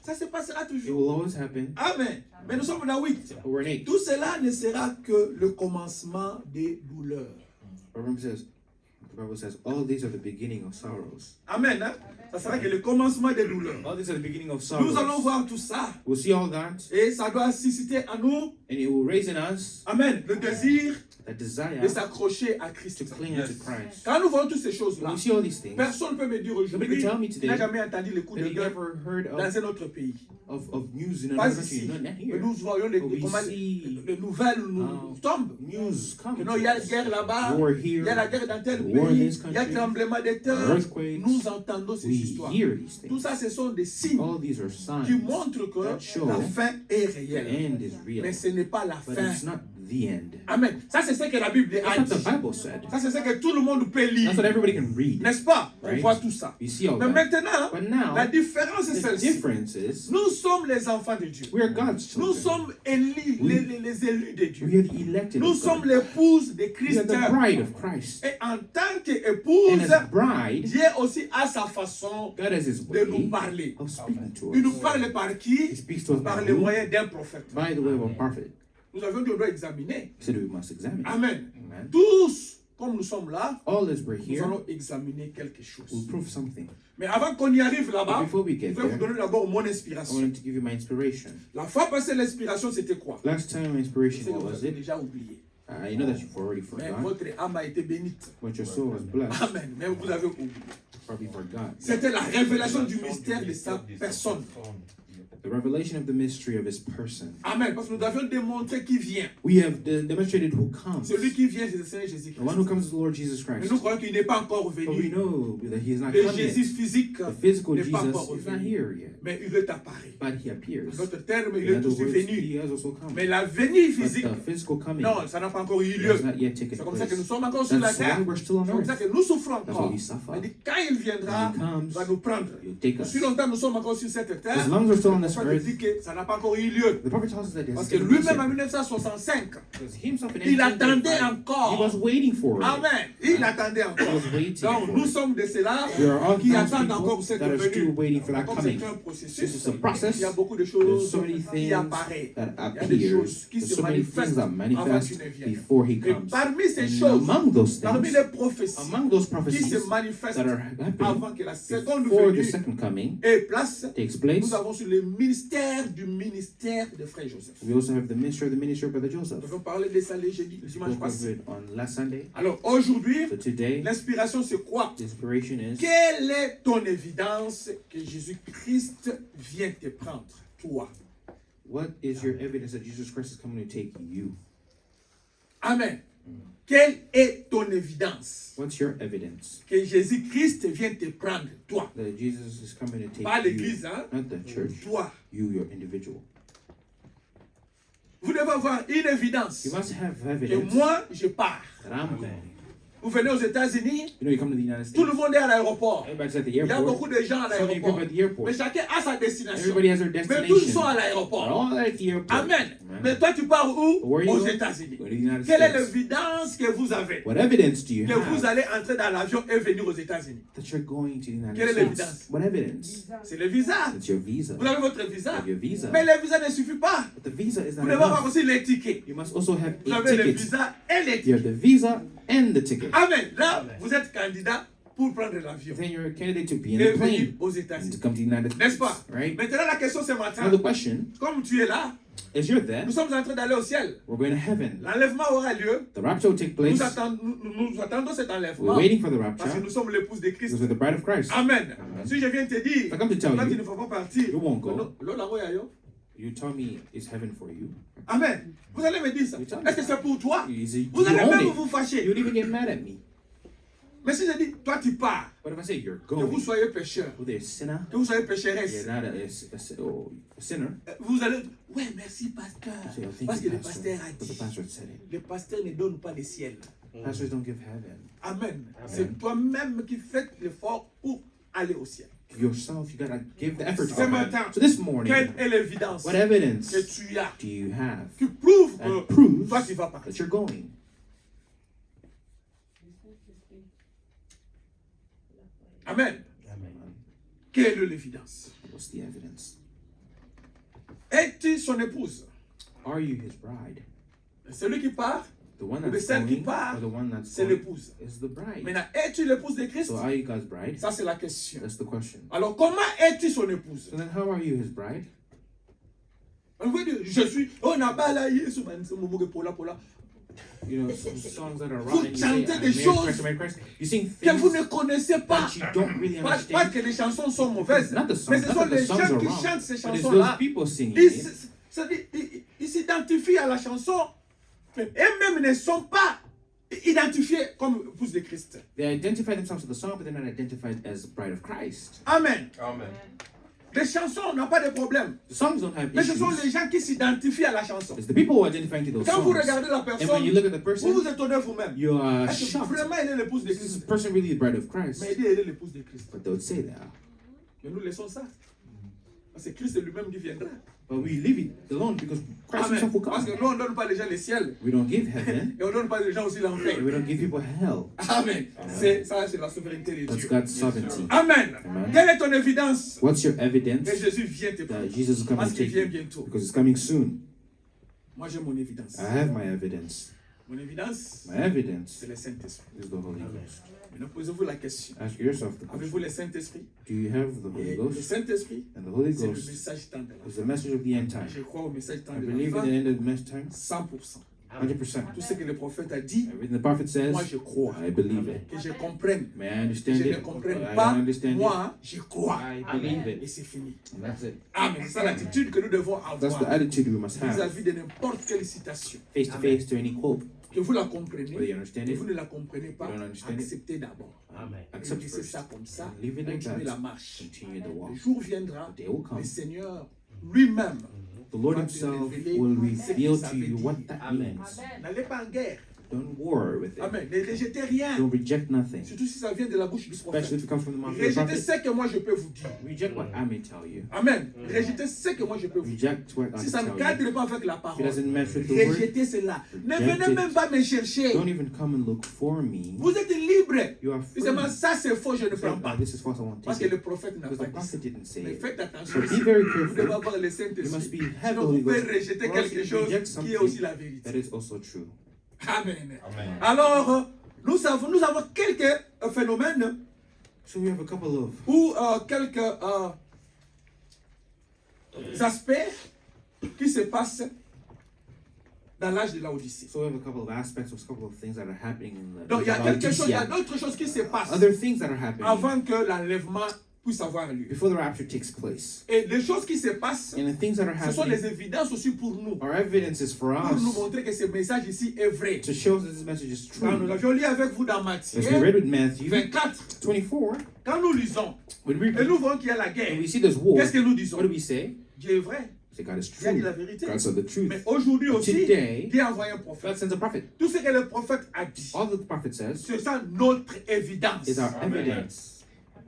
Ça se passera It toujours. will always happen. Amen. Mais nous sommes dans 8. But we're in 8. Tout cela ne sera que le commencement des douleurs. The Bible says, all these are the beginning of sorrows. Amen. Hein? Ça sera que le commencement des douleurs. All these are the beginning of Nous allons sorrows. voir tout ça. We'll see all that, Et ça doit susciter en nous And it will raise in us Amen. Le désir that desire de s'accrocher à Christ. to cling unto Christ. Quand nous voyons toutes ces choses-là, When we see all these things, personne ne peut me dire nobody aujourd'hui can tell me qu'il today n'a jamais entendu les coups that de he gueule ever heard dans un autre pays. of news in Pas another country. ici. Not Mais here. nous voyons les, But we comment see les nouvelles nous tombent. news come. Que non, il y a la guerre là-bas, War il y a la here. guerre dans tel War in pays, this il y a country. tremblement de terre. Earthquakes. Nous entendons ces We histoires. hear these Tout things. ça, ce sont des signes All these are qui signs montrent que that show la fin est the réelle. end is real. Mais ce n'est pas la But fin. it's not the end. Amen. Ça, c'est ce que la Bible a That's what the dit. Bible said. Ça, c'est ce que tout le monde peut lire. That's what everybody can read. N'est-ce pas? On Right? voit tout ça. You see all Mais that. maintenant, But now, la différence est the celle-ci. difference is Nous sommes les enfants de Dieu. we are God's Nous children. sommes élus, les élus de Dieu. We are the elected Nous of sommes God. l'épouse de We are Christ. the bride of Christ. Et en tant And qu'épouse, as bride, Dieu aussi a sa façon God has his de nous way parler. of speaking to Il nous us. parle par He qui? speaks to us Par by le who? moyen d'un prophète. By the way of a prophet. Nous avions dit on doit examiner. He said we must examine. Amen. Amen. Tous, comme nous sommes là, All as we're nous here, allons examiner quelque chose. we'll prove something. Mais avant qu'on y arrive But là-bas, before we je get vais vous there, donner d'abord mon I inspiration. wanted to give you my inspiration. La fois passée, l'inspiration, c'était quoi? Last time my Je inspiration, sais que what vous was avez it? déjà oublié. I know that you've already Mais forgotten, votre âme a été bénite. but your soul was blessed. Amen. Mais vous avez oublié. Probably forgot. C'était la révélation du mystère de sa personne. The revelation of the mystery of his person. Amen. Parce que nous avions démontré qui vient. We have demonstrated who comes. Celui qui vient, c'est le Seigneur The Jésus-Christ. one who comes is the Lord Jesus Mais Christ. nous croyons qu'il n'est pas encore But we venu. know that he is not Le come yet. Jésus physique The physical n'est pas Jesus encore is not revenu. here yet. Mais il est apparu. But he appears. En d'autres termes, il In est other aussi words, venu. he has also come. Mais la venue But physique, the physical coming non, ça n'a pas encore eu lieu. has not yet taken C'est comme ça que nous place. sommes encore sur la That's terre. why we're still on C'est comme ça earth. que nous souffrons That's why encore. we suffer. Mais quand il viendra, When he comes, il va nous prendre. He'll take us. Si longtemps nous sommes encore sur cette terre, As long as we're still on le this prophète earth, dit que ça n'a pas encore eu lieu. the prophet tells us that it Parce has que taken place lui-même en yet. 1965, Because himself in il attendait 1835, he encore. was waiting for it. Amen. Il attendait He encore. was waiting Donc for nous it. sommes de ceux-là We are all qui those attendent people encore cette that are still venue. waiting for that Comme coming. c'est un This processus, is a process. il y a beaucoup de There's choses so many qui things apparaissent. that Il y a des choses appears. qui There's se so many things manifestent that avant manifest qu'il ne vienne. before he Et comes. parmi ces And choses, among those parmi things, les prophéties among those qui prophecies se manifestent that are happening avant que la seconde before the venue second coming ait place, takes place, nous avons sur le ministère de Frère Joseph. we also have the ministry of Brother Nous Joseph. avons parlé de ça le jeudi, le We dimanche spoke of passé. it on last Sunday. Alors aujourd'hui, So today, l'inspiration c'est quoi? the inspiration is, Quelle est ton évidence que Jésus-Christ vient te prendre, toi? what is your evidence that Jesus Christ is coming to take you? Amen. Quelle est ton évidence What's your evidence que Jésus-Christ vient te prendre, toi? that Jesus is coming to Pas take you? l'église, hein? Not the church, Toi. you, your individual. Vous devez avoir une évidence You must have que evidence moi, je pars. that I'm going. Vous venez aux États-Unis, You know, you come to the United States, tout le monde est à l'aéroport. everybody's at the Il y a airport. beaucoup de gens à So many people l'aéroport. at the airport. Mais chacun a sa destination. Everybody has their Mais tous sont destination. à We're l'aéroport. all at the airport. Amen. Amen. Mais toi, tu pars où? Where are you Aux going? États-Unis. Go to the United Quelle est States. l'évidence que vous avez What evidence do you que vous have allez entrer dans l'avion et venir aux États-Unis? that you're going to the United Quelle est States? l'évidence? What evidence? C'est le visa. It's your visa. Vous avez votre You visa. have your visa. Mais le visa ne suffit pas. But the visa is Vous not devez avoir enough. aussi les tickets. You must also have Vous a avez le ticket. visa et les You tickets. have the visa and the ticket. Amen. Là, vous êtes candidat pour prendre l'avion Then you're a candidate to be in et a venir plane aux and to États-Unis. come to the United N'est-ce States. pas? Right? Maintenant, la question ce Now matin, the question comme tu es là, is, you're there. nous sommes en train d'aller au ciel. We're going to heaven. L'enlèvement aura lieu. The rapture will take place. Nous attendons cet We're enlèvement waiting for the parce que rapture nous sommes l'épouse de Christ. because we're the bride of Christ. Amen. Amen. Si je viens te dire, If I come to tell toi, tu you, ne vas pas partir. you won't go. L'eau là-haut, il y a yo. You tell me it's heaven for you. Amen. Vous allez me dire ça. You tell me. Est-ce que c'est pour toi? You say, Vous you allez own même it. vous fâcher. You would even get mad at me. Mais si je dis, toi tu pars, But if I say you're que vous going, soyez pécheur, whether you're a sinner, que vous soyez you're pécheresse, not a sinner, vous allez, ouais, merci pasteur. you say, oh, thank Parce que you, le pastor. pasteur a But the dit, pastor said it. le pasteur ne donne pas le ciel. Pastors don't give heaven. Amen. C'est toi-même qui fais l'effort pour aller au ciel. Yourself, you gotta give the effort to Ce go matin, heaven. So this morning, quelle est l'évidence what evidence que tu as do you have qui prouve that que proves toi tu vas that partir? you're going? Amen. Amen. Quelle est l'évidence? What's the evidence? Es-tu son épouse? Are you his bride? Celui qui part, The one Le that's celle qui going part, or the one that's c'est going l'épouse. is the bride. Maintenant, es-tu l'épouse de Christ? So are you God's bride? Ça, c'est la question. That's the question. Alors, comment es-tu son épouse? So then how are you his bride? On veut dire, je suis, on n'a pas là, Yesu, pola. You know, some songs that are Vous rotten. You say, chantez des Merry choses Christ, Merry Christ. You sing que vous things ne connaissez pas. that you don't really Pas understand. que les chansons sont mauvaises, Not the songs, mais ce not sont that the les songs gens are qui wrong, chantent ces but it's those chansons-là. people singing Ils, it. ils s'identifient à la chanson et eux-mêmes ne sont pas identifiés comme épouse de Christ. They identify themselves with the song, but they're not identified as bride of Christ. Amen. Amen. Les chansons n'ont pas de problème, The songs don't have mais ce sont les issues. gens qui s'identifient à la chanson. It's the people who identify to those Quand vous songs. regardez la And when personne, you look at the vous person, vous étonnez vous-même. you are Est-ce que shocked. vraiment elle est l'épouse de Is this Christ? person really the bride of Christ? Mais elle est l'épouse de Christ. But they would say that. Mais nous laissons ça. Parce que Christ est lui-même qui viendra. But we leave it alone because Christ Amen. himself will Parce que come. nous, on ne donne pas les gens le ciel. We don't give heaven, Et on ne donne pas les gens aussi l'enfer. and we don't give people hell. Amen. C'est la souveraineté de That's Dieu. God's sovereignty. Amen. Amen. Quelle est ton évidence What's your evidence que Jésus vient te that prendre? Jesus is coming Parce to qu'il take vient you? bientôt. Because it's coming soon. Moi, j'ai mon évidence. I have my evidence. Mon évidence, My evidence c'est le Saint-Esprit. is the Holy Ghost. Maintenant, posez-vous la question. Ask yourself the Avez-vous question. le Saint-Esprit? Do you have the Holy Et le Ghost? Saint-Esprit, And the Holy c'est le Ghost message temps de la is the message of the end fin. time. Je crois au message temps I de la believe in fin. the end of the mess time 100%. 100%. Tout ce que le prophète a dit, Everything the prophet says, moi je crois. I believe it. Que je comprenne. May I Que understand je ne it? comprenne I pas, don't understand it. moi je crois. I believe Et it. c'est fini. And that's it. Amen. C'est ça l'attitude que nous devons That's the avoir attitude we must have. vis-à-vis de n'importe quelle citation. Face to face to any quote. Que vous la comprenez, Whether you understand et it, vous ne la comprenez pas, You don't understand it. acceptez d'abord. Amen. Et accept laissez first. ça comme ça, And leave it like continuez la that. marche. Continue the walk. Le jour viendra, The day will come. le Seigneur lui-même The Lord va te Himself révéler will ce que reveal ça to veut you dire. what that Amen. means. N'allez pas en guerre. Don't war with it. Amen. Ne rejetez rien. Don't reject nothing. Surtout si ça vient de la bouche du Especially prophète. if it comes from the mouth of the Rejetez prophet. ce que moi je peux vous dire. Reject what I may tell you. Amen. Rejetez ce que moi je peux vous dire. Reject what I Si ça ne tell you. cadre pas avec la If it parole, doesn't match with the word, rejetez cela. Ne Reject venez it. même pas me chercher. don't even come and look for me. Vous êtes libre. You are free. Seulement ça c'est faux, je ne You say, prends pas. this is false, I won't Parce take que le it. prophète n'a Because pas the dit prophet ça. didn't say Mais it. faites attention. So be very Vous devez careful. avoir le You must Saint-Esprit. be have the Sinon, vous Holy pouvez Ghost. rejeter Or else quelque you chose reject qui est aussi something la vérité. that is also true. Amen. Amen. Alors, nous avons quelques phénomènes So we have a couple of ou quelques aspects qui se passent dans l'âge de la Odyssée. So we have a couple of aspects, a couple of things that are happening in the Donc, il y a quelque chose, il y a Laodicea. d'autres choses qui se passent Other things that are happening avant que l'enlèvement puisse avoir lieu. before the rapture takes place. Et les choses qui se passent, And the things that are ce sont les happening évidences aussi pour nous. are evidences for Pour nous us montrer que ce message ici est vrai. to show us that this message is Quand nous true. avions lu avec vous dans Matthieu As we read with Matthew 24, 24, quand nous lisons when we et nous voyons qu'il y a la guerre, when we see this war, qu'est-ce que nous disons? what do we say? Dieu est vrai. Say God is Il a dit true. la vérité. God said the truth. Mais aujourd'hui aussi, Today, Dieu a envoyé un God prophète. sends a prophet. Tout ce que le prophète a dit, All that the prophet says c'est ça notre évidence. is our Amen. evidence.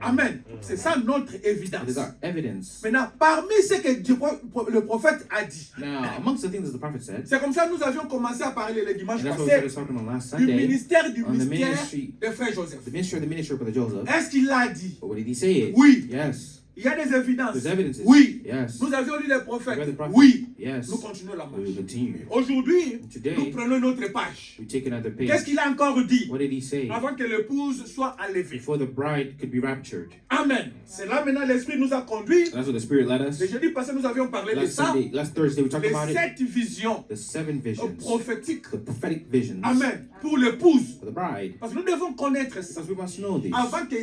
Amen. C'est ça notre It évidence. is our evidence. Maintenant, parmi ce que le prophète a dit, Now, amongst the things that the prophet said, c'est comme ça que nous avions commencé à parler le dimanche and that's what we started passé talking on last du Sunday, ministère on the mystère ministry, de frère Joseph. the ministry of Brother Joseph. Est-ce qu'il l'a dit? But what did he say? It? Oui. Yes. Il y a des évidences. There's evidences. Oui. Yes. Nous avions lu les We read prophètes. the prophet. Oui. Yes. Nous continuons la We will marche. continue. Aujourd'hui, Today, nous prenons une autre page. we take another page. Qu'est-ce qu'il a encore dit What did he say? avant que l'épouse soit enlevée? Before the bride could be raptured. Amen. C'est là maintenant l'Esprit nous a conduits. That's what the Spirit led us. Le jeudi passé, nous avions parlé de Last ça. Sunday, last Thursday, we talked Les about it. 7 visions The 7 visions. prophétiques. The prophetic visions Amen. Pour l'épouse. for the bride. Parce que nous devons connaître ça. Because we must know this. Avant que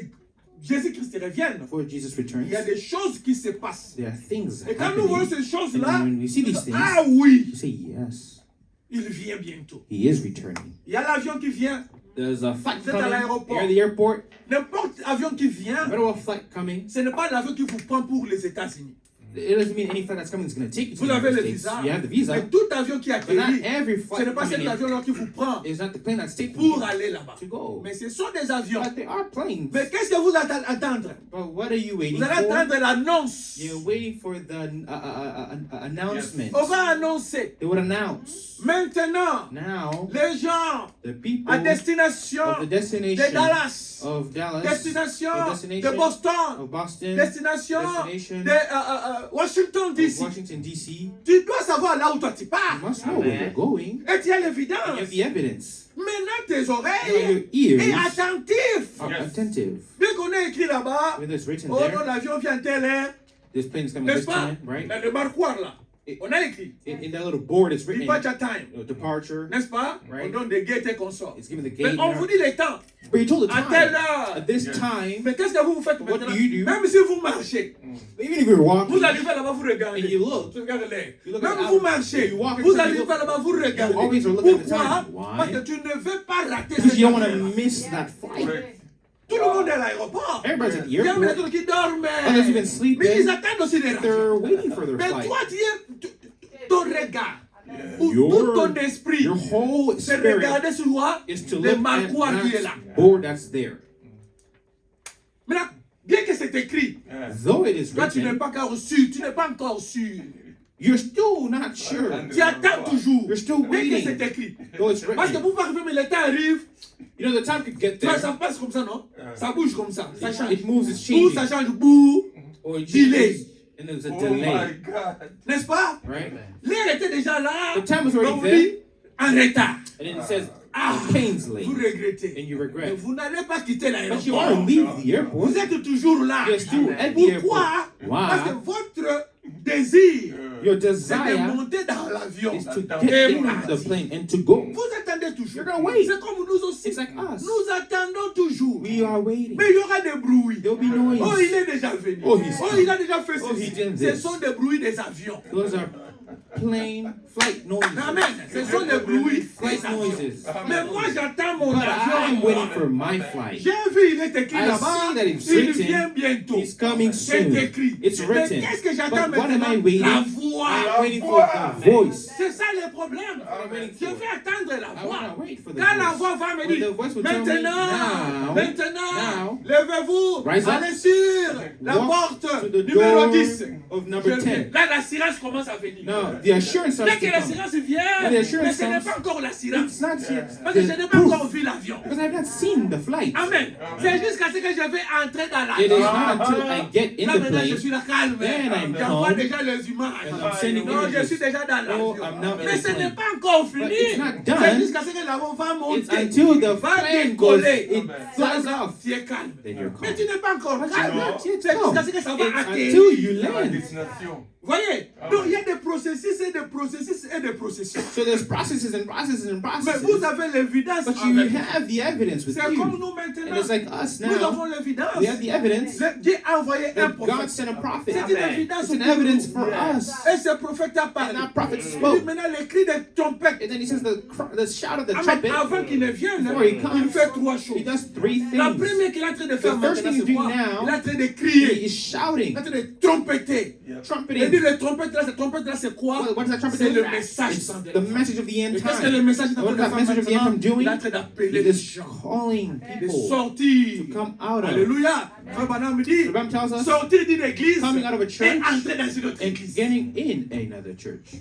Jésus-Christ revienne, Before Jesus il returns, y a des choses qui se passent. there are things Et quand nous voyons happening. ces choses-là, And when we see nous these disons, things, ah oui, we say yes. il vient bientôt. He is returning. Il y a l'avion qui vient. There's a flight Vous êtes à coming. l'aéroport. You're at the airport. N'importe avion qui vient, Middle of flight coming. ce n'est pas l'avion qui vous prend pour les États-Unis. It doesn't mean any flight that's coming is going to take you to Vous the avez United le States. visa. You have the visa. Mais tout avion qui But not atterrit, every ce flight n'est pas cet coming in avion-là qui vous prend is not the plane that's taking pour you aller là-bas. to go. Mais ce sont des avions. But they are planes. Mais qu'est-ce que vous allez attendre? But what are you waiting Vous allez for? attendre l'annonce. You're waiting for the announcement. On va annoncer. They would announce. Maintenant, Now, les gens the people à destination of the de destination Dallas, of Dallas, destination of de destination Boston, of Boston, destination destination de Washington of DC. Washington, D.C. Tu dois savoir là où toi tu You pars. must know where you're going. Et tu as You l'évidence. have the evidence. Maintenant tes Now oreilles your et ears attentif. are Yes. attentive. Dès qu'on est écrit là-bas, When it's written oh non, there, l'avion vient telle heure, this plane is coming n'est-ce this pas? time, right? Le barquoir là. On a écrit. in that little board, it's written Departure time. departure. N'est-ce pas? Right. On donne des gates et consorts. It's given the Mais gate. on vous dit les temps. But you told the À telle time. heure. At this time, Mais qu'est-ce que vous faites What maintenant? do you do? Même si vous marchez, even if you're walking, vous arrivez là-bas, vous regardez. And you look. Regardez. You look Même at vous the- marchez, you walk vous and arrivez you look. là-bas, vous regardez. You always are looking at the Pourquoi? time. Why? Parce que tu ne veux pas rater because cette you don't want affaire. to miss that flight. Tout le monde est à l'aéroport. Everybody's at the Il y a même airport. des qui dorment. Others even sleeping. Mais ils attendent aussi des They're rations. waiting for their Mais flight. toi, ton regard, ou Your- tout ton esprit, Your whole c'est spirit regarder sur moi, is to le look at marquois qui est là. that board that's there. Maintenant, bien que c'est écrit, Though it is toi, tu n'es written, pas encore sûr, tu n'es pas encore sûr. you're still not sure. Tu attends toujours. You're still Bien que c'est waiting. écrit. Though it's Parce que written. vous pouvez arriver, mais le temps arrive. You know, the time could get Tu vois, there. ça passe comme ça, non? Ça bouge comme ça. Ça change. It moves, it's Bouh, ça changing. change. Bouh. Or it Delay. changes, and there's a Oh delay. my God. N'est-ce pas? Right? L'air était déjà là. The time was Mais already on vous there. dit, en retard. And then it says, Ah, Painsley. vous regrettez. And you Mais regret. vous n'allez pas quitter But you l'aéroport. want to leave the airport. Vous êtes toujours là. You're still at the Pourquoi? airport. Parce que Why? votre désir, Your c'est de desire monter dans l'avion. is to Et get in the partir. plane and to go. Vous attendez toujours. You're gonna wait. C'est comme nous aussi. It's like us. Nous attendons toujours. We are waiting. Mais il y aura des bruits. There'll be noise. Oh, il est déjà venu. Oh, he's il a déjà fait Oh, he ceci. did Ce this. sont des bruits des avions. Those are plane flight noises. Amen. Ce sont des bruits Flight des avions. noises. Mais moi, j'attends mon But avion. I'm waiting for my flight. J'ai vu, il est écrit I là-bas. see that it's Il written. vient bientôt. He's coming C'est soon. écrit. It's Mais written. qu'est-ce que j'attends But what am I maintenant? waiting? La voix. I'm waiting for the voice. C'est ça le problème. I'm waiting Je for. vais attendre la I voix. want to wait for the Quand la voice. voix va me When dire, the voice will tell me, maintenant, now, levez-vous, rise up, allez sur la walk porte to the numéro door 10. of number Je viens. 10. Là, l'assurance commence à venir. Now, the assurance Dès starts que to come. l'assurance vient, When the assurance mais ce n'est comes, pas encore l'assurance. It's not yet Parce que je n'ai the pas proof. encore vu l'avion. Because I have not seen the flight. Amen. C'est jusqu'à ce que je vais entrer dans It is l'avion. not until I get in Là, the maintenant, je plane. suis là calme. Then I'm J'envoie calm. déjà les images. And I'm sending Non, je images. suis déjà dans l'avion. I'm not in Mais the ce n'est plane. pas encore But fini. it's not done. C'est jusqu'à ce que l'avion va It's monter. until the Va plane goes, décoller. it flies off. Tu es calme. Then you're Mais calm. tu n'es pas encore But calme. you're not yet C'est calm. jusqu'à ce que ça va It's atterrir. until you La land. destination. Voyez, donc il y a des processus et des processus et des processus. So there's processes and processes and Mais processes. vous avez l'évidence But you avec vous. have the evidence with C'est comme you. nous And maintenant. it's like us Nous now. avons l'évidence. We have the evidence Dieu a envoyé un that God prophète. sent a prophet. C'est une évidence It's an pour nous. evidence for us. Et ce prophète a parlé. And that prophet Il dit spoke. maintenant les cris des trompettes. And then he says the shout of the Amen. trumpet. Avant qu'il ne vienne, Before he il comes, fait trois choses. he does three La things. première qu'il est en train de faire The first maintenant, thing he's c'est quoi? doing now, Il est en train de He crier. is shouting, Il est en train de trompeter. Il dit trumpeting. le trompette là, c'est quoi? What does that trumpet C'est do? le message It's sans the délai. message of the end Et qu'est-ce que time. le message est en What train de that faire message of the end maintenant? time doing? Il est en train d'appeler He les is gens. calling De people sortir. to come out of. Alléluia. Frère Branham me dit, The Bible tells us sortir d'une église coming out of a et church entrer dans une autre and église. getting in another church.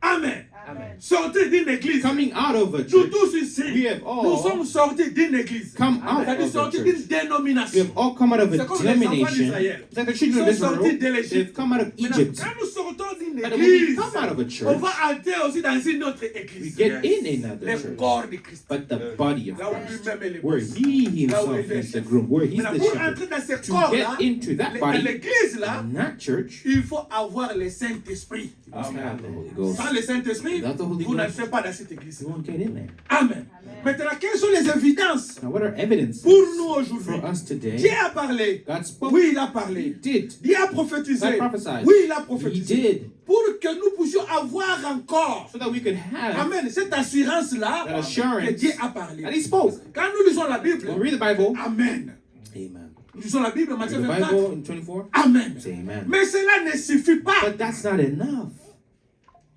Amen. Amen. Sortir d'une église. Coming out of a Nous church. tous ici, We have nous sommes all sortis d'une église. come out C'est-à-dire of a sortis church. d'une dénomination. We have all come out of a C'est comme les enfants denomination. d'Israël. It's like the children of Ils sont sortis de Israel. l'Égypte. They've come out of Maintenant, Egypt. quand nous sortons d'une And when we église, come out of a on church, va entrer aussi dans une autre we église. get in another Le church. corps de Christ. But the body of Là où Christ, lui-même est le where boss. he Là où himself il est is the chef. groom, where he's Maintenant, the pour shepherd. entrer dans ce To corps-là, get into that dans body, l'église là, in that church, il faut avoir le Saint-Esprit. you must have the Holy Ghost. Sans le Saint-Esprit, Without the Holy vous Ghost, n'entrez pas dans cette église. You won't get in there. Amen. Maintenant, quelles sont les évidences Now, what are evidences pour nous aujourd'hui? for us Dieu today? a parlé. God spoke. Oui, il a He parlé. did. Dieu a prophétisé. God prophesied. Oui, il a He prophétisé. did. Pour que nous puissions avoir encore, So that we could have amen, cette assurance-là that assurance que Dieu a parlé. that He spoke. Quand nous lisons la Bible, When we read the Bible, amen. amen. Nous lisons la Bible, Read Matthieu the 24. Bible in 24, Amen. say amen. Mais cela ne suffit pas. But that's not enough.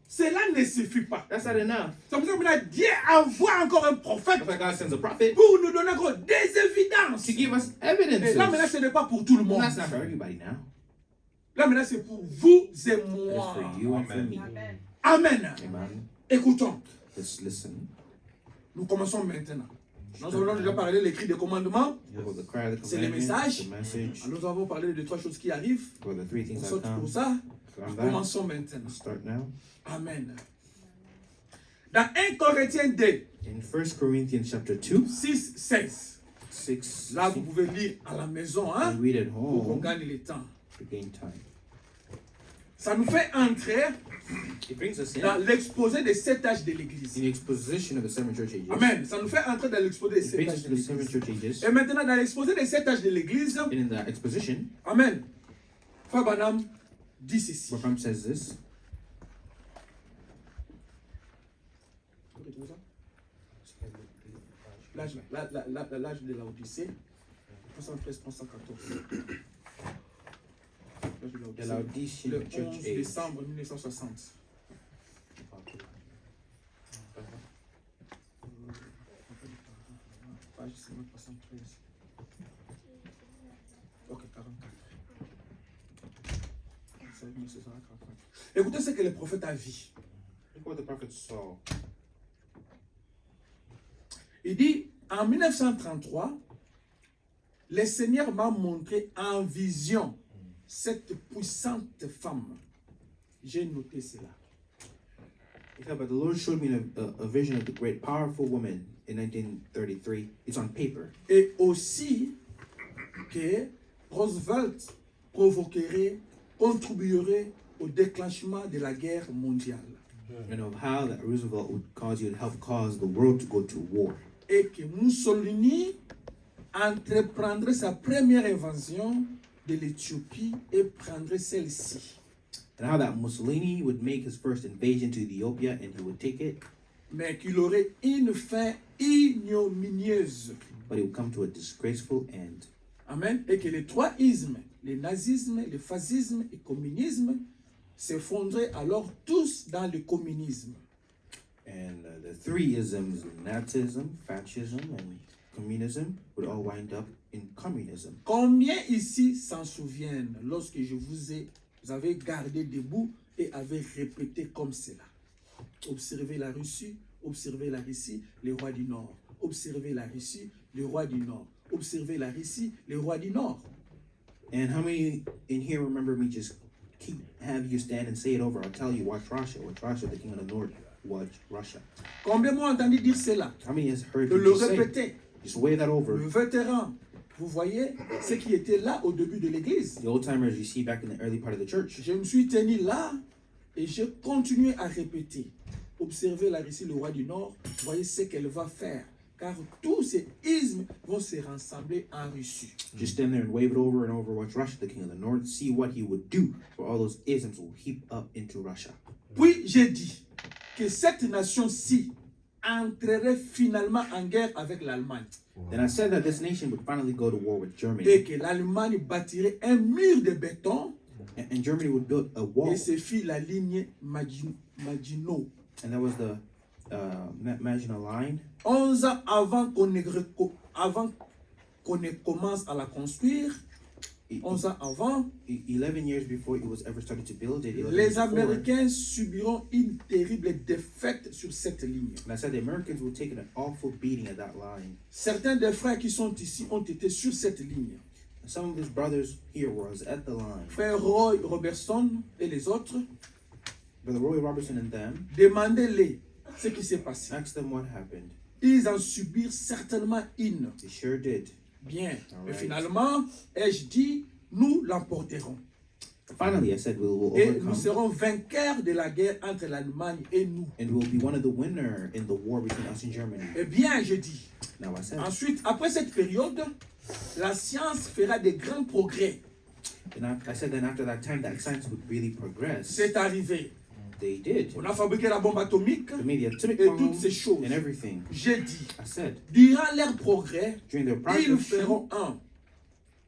Cela ne suffit pas. That's not enough. C'est pour ça que maintenant, Dieu envoie encore un prophète That's why God sends a prophet pour nous donner encore des évidences. to give us Et là maintenant, evidences. ce n'est pas pour tout le Well, monde. that's not for everybody now. Là maintenant, c'est pour vous et It's moi. for you and for me. Amen. Amen. Écoutons. Let's listen. Nous commençons maintenant. Nous avons déjà parlé des cris de commandement. About the cry of the C'est le commandment, message. the message, Nous avons parlé de trois choses qui arrivent. for the three things Nous that sommes come. pour ça. From Nous that, commençons maintenant. start now. Amen. Dans 1 Corinthiens 2, In 1 Corinthians chapter 2, 6, 16. 6, Là, vous pouvez lire à la maison, hein, and read at pour qu'on home gagne le temps. to gain time. Ça nous fait entrer It brings us dans in l'exposé des 7 âges de l'Église. the exposition of the seven church ages. Amen. Ça nous fait entrer dans l'exposé des It 7 brings âges us de to the seven l'Église. church ages. Et maintenant, dans l'exposé des 7 âges de l'Église, And in the exposition, Amen. Frère Branham dit ceci. Branham says this. L'âge de la Odyssée, 313-314. The Laodicean Le church 11 age. décembre 1960. Page 313. Ok, 44. Écoutez ce que le prophète a vu. Look what the prophet saw. Il dit, en 1933, le Seigneur m'a montré en vision cette puissante femme. J'ai noté cela. He said, but the Lord showed me a vision of the great, powerful woman in 1933. It's on paper. Et aussi que Roosevelt provoquerait, contribuerait au déclenchement de la guerre mondiale. And of how that Roosevelt would cause you to help cause the world to go to war. Et que Mussolini entreprendrait sa première invasion de l'Éthiopie et prendrait celle-ci. And how that Mussolini would make his first invasion to Ethiopia and he would take it, Mais qu'il aurait une fin ignominieuse. but it would come to a disgraceful end. Amen. Et que les trois ismes, le nazisme, le fascisme et le communisme, s'effondraient alors tous dans le communisme. And the three isms, Nazism, fascism, and communism, would all wind up in communism. Combien ici s'en souviennent lorsque vous avez gardé debout et avez répété comme cela? Observez la Russie, le roi du Nord. Observez la Russie, le roi du Nord. Observez la Russie, le roi du Nord. And how many in here remember me just have you stand and say it over? I'll tell you, watch Russia, the king of the north, watch Russia. Combien m'ont entendu dire cela? How many has heard De you le just say? répéter. Just way that over. Le vétéran, vous voyez ce qui était là au début de l'église. The old timers you see back in the early part of the church. Je me suis tenu là et j'ai continué à répéter. Observez la Russie, le roi du Nord, voyez ce qu'elle va faire. Car tous ces ismes vont se rassembler en Russie. Just stand there and wave it over and over, watch Russia, the king of the north, see what he would do, for all those isms will heap up into Russia. Puis j'ai dit que cette nation-ci entrerait finalement en guerre avec l'Allemagne. Then I said that this nation would finally go to war with Et Germany, que l'Allemagne bâtirait un mur de béton and Germany would build a wall, et se fit la ligne Maginot. and that was the Maginot Line. 11 ans avant qu'on ne commence à la construire, 11 ans avant, 11 years before it was ever started to build it, 11 les years before, Américains subiront une terrible défaite sur cette ligne. and I said the Americans will take an awful beating at that line. Certains des frères qui sont ici ont été sur cette ligne. And some of his brothers here was at the line. Frère Roy Robertson et les autres, Brother Roy Robertson and them, demandez-les ce qui s'est passé. asked them what happened. Ils en subirent certainement une. They sure did. Bien. Et Alright. finalement, ai-je dit, nous l'emporterons. Finally, I said we will Et nous overcome, serons vainqueurs de la guerre entre l'Allemagne et nous. and we'll be one of the winner in the war between us and Germany. Eh bien, je dis, Now I said, ensuite, après cette période, la science fera de grands progrès. and I said then after that time that science would really progress. C'est arrivé. They did. On a fabriqué la bombe atomique They made the atomic et bomb toutes ces choses. and everything. J'ai dit, I said durant leur progrès, during their ils progress, feront un.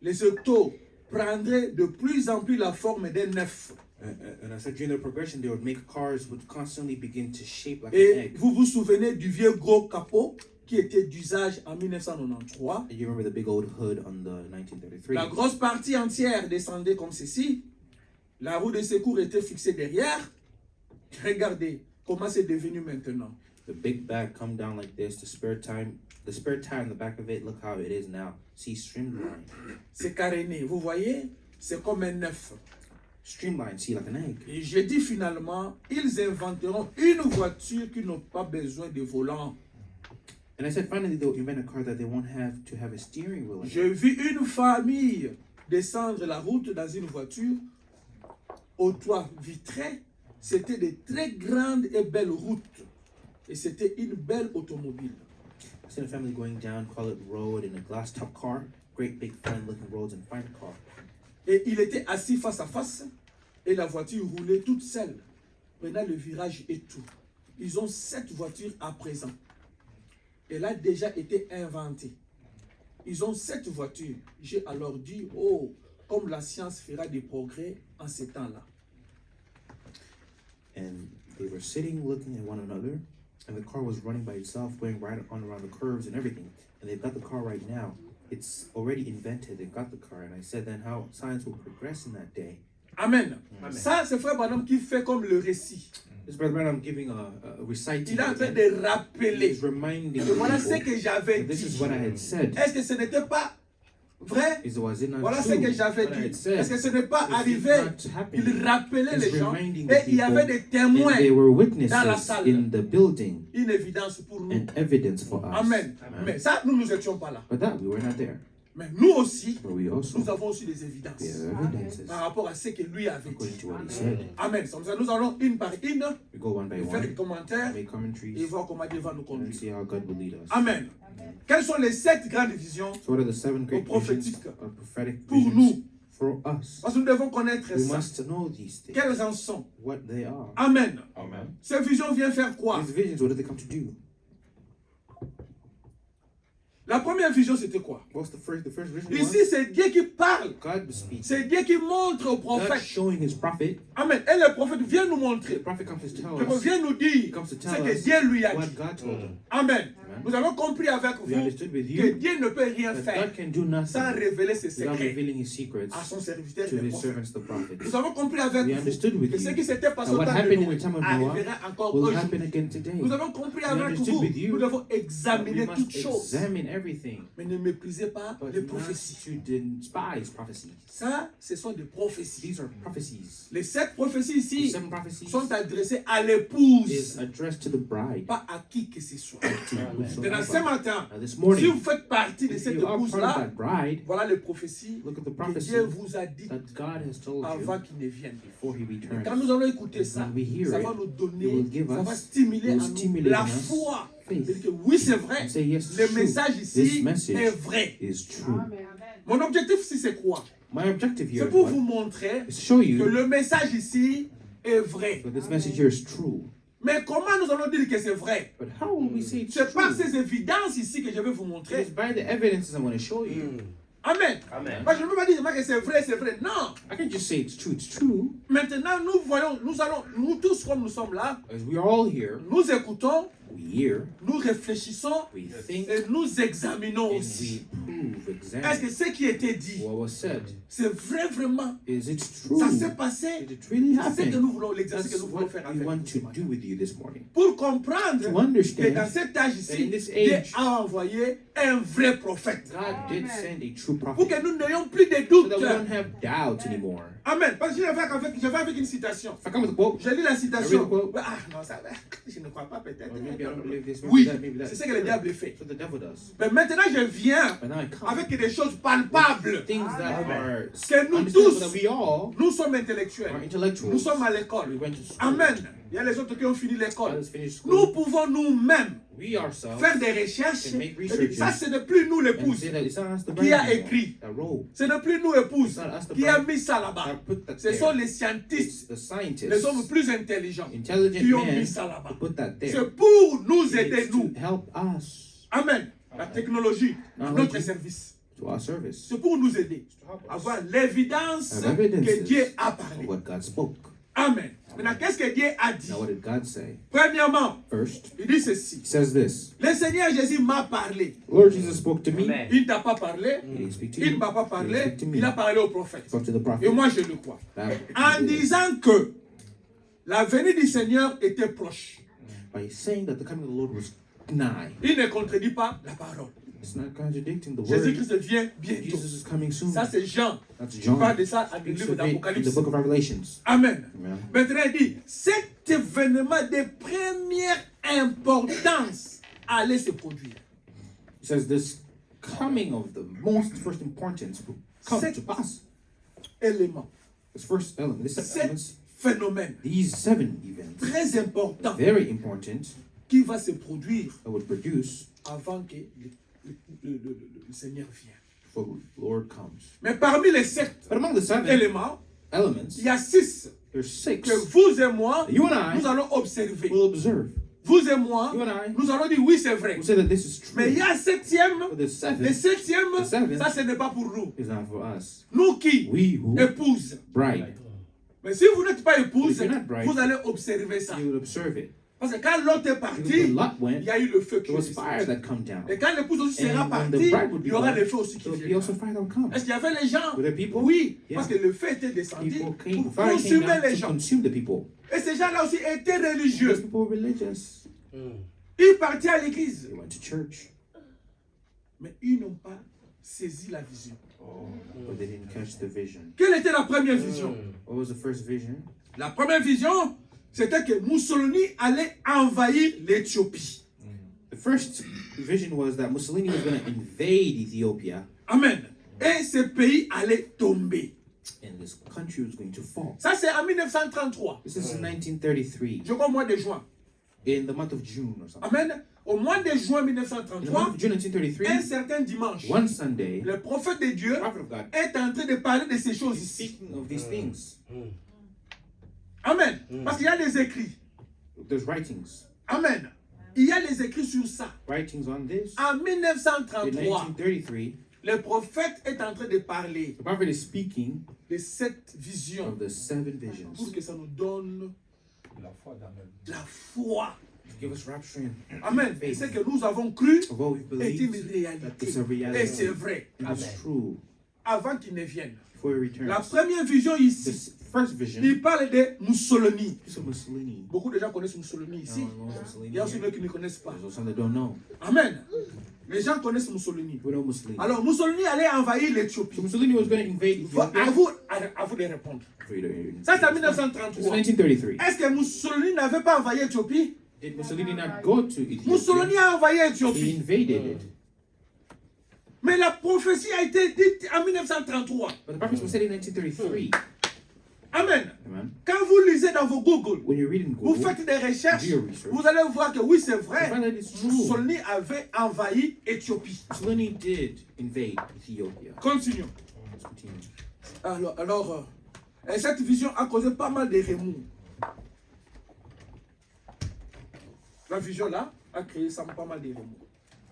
Les autos prendraient de plus en plus la forme d'un œuf. and I said during their progression they would make cars would constantly begin to shape like an Et egg. vous vous souvenez du vieux gros capot qui était d'usage en 1993. And you remember the big old hood on the 1933. La grosse partie entière descendait comme ceci. La roue de secours était fixée derrière. Regardez comment c'est devenu maintenant. The big bag come down like this. The spare tire in the back of it. Look how it is now. See, streamline. C'est caréné. Vous voyez, c'est comme un œuf. Streamline. See, like an egg. Et j'ai dit finalement, ils inventeront une voiture qui n'a pas besoin de volant. And I said finally they'll invent a car that they won't have to have a steering wheel. In it. J'ai vu une famille descendre la route dans une voiture au toit vitré, c'était de très grandes et belles routes. Et c'était une belle automobile. I seen a family going down College Road in a glass top car. Great big fine looking roads and fine car. Et il était assis face à face et la voiture roulait toute seule, prenant le virage et tout. Ils ont 7 voitures à présent. Elle a déjà été inventée. Ils ont 7 voitures. J'ai alors dit, oh, comme la science fera des progrès en ces temps-là. And they were sitting looking at one another, and the car was running by itself, going right on around the curves and everything. And they've got the car right now. It's already invented. They've got the car. And I said then how science will progress in that day. Amen. Ça, c'est Frère Branham qui fait comme le récit. This Brother Branham giving a reciting. Il est en train again. de rappeler. He's reminding Et voilà ce people. que j'avais This is dit. what I had said. Est-ce que ce n'était pas vrai? Was it not Voilà ce true? que j'avais What I had dit. said. Est-ce que ce n'est pas Is it arrivé? not happening? Il rappelait He's les gens reminding et the il y avait people, des témoins. And they were dans la witnesses salle. in the building, Une évidence pour nous. and evidence for us. Amen. Mais ça, nous n'étions pas là. But that we were not there. Mais nous aussi, But we also nous avons aussi des évidences we have evidences par rapport à ce que lui avait according dit. to what he said. Amen. Comme ça, nous allons une par une We go one by faire des one, commentaires make et commentaries, voir comment Dieu va nous and conduire. see how God will lead us. Amen. Quelles sont les 7 grandes visions So what are the 7 great prophétiques visions or prophetic pour visions nous? for us? Parce que nous devons connaître We ça. must know these things, Quelles en sont? what they are. Amen. Amen. Ces visions viennent faire quoi? These visions, what do they come to do? La première vision, c'était quoi? What's the first vision? Ici, c'est Dieu qui parle. God speaks. C'est Dieu qui montre au God prophète. showing his prophet. Amen. Et le prophète vient nous The montrer. prophet comes to tell Il us. vient nous dire He comes to ce tell que us Dieu lui a what dit. God told him. Amen. Nous avons compris avec We vous understood with que you Dieu ne peut rien that faire God can do sans nothing révéler ses without secrets revealing his secrets à son serviteur, to le his prophète. servants, the prophets. Nous avons compris avec We vous understood with que ce you qui s'était passé that au what temps de happened in Noé the time of Noah arrivera encore will aujourd'hui. happen again today. Nous avons compris We avec understood vous, with you nous devons that we examiner toutes must choses, examine everything, mais ne méprisez pas but les not prophéties. to despise prophecies. Ça, ce sont des prophéties. These are prophecies. Les 7 prophéties The ici 7 prophecies sont adressées à is l'épouse, addressed to the bride. pas à qui que ce soit. To Maintenant, ce whosoever. matin, Now this si morning, vous faites partie de if cette you are part of épouse-là, that bride, voilà les prophéties look at the que prophecy Dieu vous a dit that God has told avant you qu'il ne vienne. before he returns. Quand nous allons écouter ça, When we hear ça it, va nous it donner, will give ça va us- stimuler will en nous stimulate la in us foi. faith. C'est-à-dire que oui, c'est vrai, And say, yes, le it's true. message This ici message est vrai. is true. Mon objectif ici, c'est quoi? My objective here C'est is pour what? vous montrer Is to show que you le message ici est vrai. that this message here is true. Mais comment nous allons dire que c'est vrai? But how will we say it's C'est par true? ces évidences ici que je vais vous It montrer. is by the evidences I want to show you. Amen. Amen. Moi, je ne peux pas dire seulement que c'est vrai, c'est vrai. Non. I can just say it's true. It's true. Maintenant, nous voyons, nous tous comme nous sommes là, As we are all here, nous écoutons, we hear, nous réfléchissons we think, et nous examinons and aussi. we prove, Est-ce examine que ce qui était dit, what was said. c'est vrai vraiment? Is it true? Ça s'est passé? Did it really C'est ce que happen? nous voulons, l'exercice que That's nous voulons what faire we avec want vous ce to matin. do with you this morning. Pour comprendre To que dans understand cet âge that ici, in this Dieu age, a envoyé un vrai prophète. God did send a true Pour prophet que nous n'ayons plus de so doutes. that we don't have doubt anymore. Amen. Parce que je vais avec une citation. If I come with a quote, Je lis la citation. I read the quote. Ah non, ça va. Je ne crois pas peut-être. or maybe I don't believe this, maybe Oui, that, maybe that. c'est ce que le diable fait. So the devil does. Mais maintenant, je viens But now I come avec des choses palpables. things that are Que nous understandable, tous, that we all nous sommes are intellectuels. intellectuals. Nous sommes à We l'école. went to school. Amen. Il y a les autres qui ont fini l'école. Others finished school. Nous pouvons nous-mêmes We ourselves faire des recherches. can make Et researches ça, ce n'est plus nous and l'épouse say that it's not us the qui a bride écrit. that wrote. Ce n'est plus nous épouse It's not us the qui a bride mis ça là-bas. that put that Ce there. sont les It's scientifiques, the scientists, les hommes plus intelligents intelligent qui ont men mis ça là-bas. who put that there. C'est pour nous aider, It's nous. to help us Amen. La technologie, Knowledge. notre service. to our service. C'est pour nous aider à avoir l'évidence Have evidences que Dieu a of parlé. what God spoke. Amen. Maintenant, qu'est-ce que Dieu a dit? Now, what did God say? Premièrement, First, il dit ceci. He says this: Le Seigneur Jésus m'a parlé. Lord Jesus spoke to me. Amen. Il ne t'a pas parlé. He didn't speak to Il you. ne m'a pas He parlé. didn't speak to me. Il a He parlé au prophète. spoke to the Et prophet. moi, je le crois. That En he did. disant que la venue du Seigneur était proche. By saying that the coming of the Lord was nigh. Il ne contredit pas la parole. It's not contradicting the word. Jésus-Christ vient bientôt. Jesus is coming soon. Ça, c'est Jean. That's Il John. parle de ça dans le Speaks livre of it in the d'Apocalypse. book of Revelations. Amen. Amen. Maintenant, il dit, cet événement de première importance allait se produire. He says this coming of the most first importance will come Set- to pass. Élément. This first element, this Sept elements, phénomènes these 7 events, très importants very important, qui vont se produire that would produce avant que le Seigneur vienne. before the Lord comes. Mais parmi les 7 But among the 7 éléments, elements, il y a 6 there's 6 que vous et moi, you and I nous allons observer. will observe. Vous et moi, You and I nous allons dire oui, c'est vrai. will say that this is Mais il y true. a un 7e, But the le 7th 7e, The seventh ça ce n'est pas pour nous. is not for us. Nous qui We who épousent. bride, Mais si vous n'êtes pas épouse, If you're not bride, vous allez observer ça. you will observe it. Parce que quand l'autre est Because parti, when Lot il went, y a eu le feu qui there was est fire descendu. that come down. Et quand l'épouse aussi And sera when partie, the bride would be il y aura gone, le feu aussi qui there will be viendra. also fire that will come. Est-ce qu'il y avait les gens? Were there people? Oui, Yeah. parce que le feu était descendu People came, pour fire came consumer down les to gens. consume the people. Et ces gens-là aussi étaient Those religieux. people were religious. Ils partaient à l'église, They went to church, mais ils n'ont pas saisi la vision. but they didn't catch the vision. Quelle était la première vision? What was the first vision? La première vision, c'était que Mussolini allait envahir l'Éthiopie. The first vision was that Mussolini was going to invade Ethiopia Amen. Et ce pays allait tomber. and this country was going to fall. Ça, c'est en 1933. This is in 1933, Je crois au mois de juin. in the month of June or something. Amen. Au mois de juin In the month 1933, of June un 1933, certain dimanche, one Sunday, le prophète de Dieu the prophet of God est en train de parler de ces choses is ici. speaking of these things. Amen. Parce qu'il y a des écrits. There's writings. Amen. Il y a des écrits sur ça. Writings on this. En In 1933, 1933, le prophète est en train de parler the prophet is speaking de cette vision of the 7 pour visions que ça nous donne La foi d'Amen. la foi. to give us rapture and Amen. Et ce que nous avons cru of what we est une believe réalité. that it's a Et c'est reality. vrai. It is true Avant qu'il ne vienne. before he returns. La première vision ici, This first vision il parle de Mussolini. is of Mussolini. Beaucoup de gens connaissent Mussolini ici. No one knows Mussolini. Il y a aussi ceux qui ne connaissent pas. There's also some that don't know. Amen. Les gens connaissent Mussolini. We know Mussolini. Alors, Mussolini allait envahir l'Éthiopie. So Mussolini was going to invade Ethiopia. À vous de répondre. For you to- Ça, c'est en This is 1933. 1933. Est-ce que Mussolini n'avait pas envahi l'Éthiopie? Did Mussolini not go to Ethiopia? Mussolini a envahi He l'Éthiopie. invaded it. Mais la prophétie a été dite en 1933. But the prophets were said in 1933. Amen. Amen. Quand vous lisez dans vos Google, When you read in vous Google, faites des recherches, do your research. vous allez voir que oui, c'est you vrai. find that it's true. Mussolini avait envahi l'Éthiopie. Mussolini did invade Ethiopia. Continuons. Let's continue. Alors, cette vision a causé pas mal de remous. La vision là a créé ça, pas mal de remous.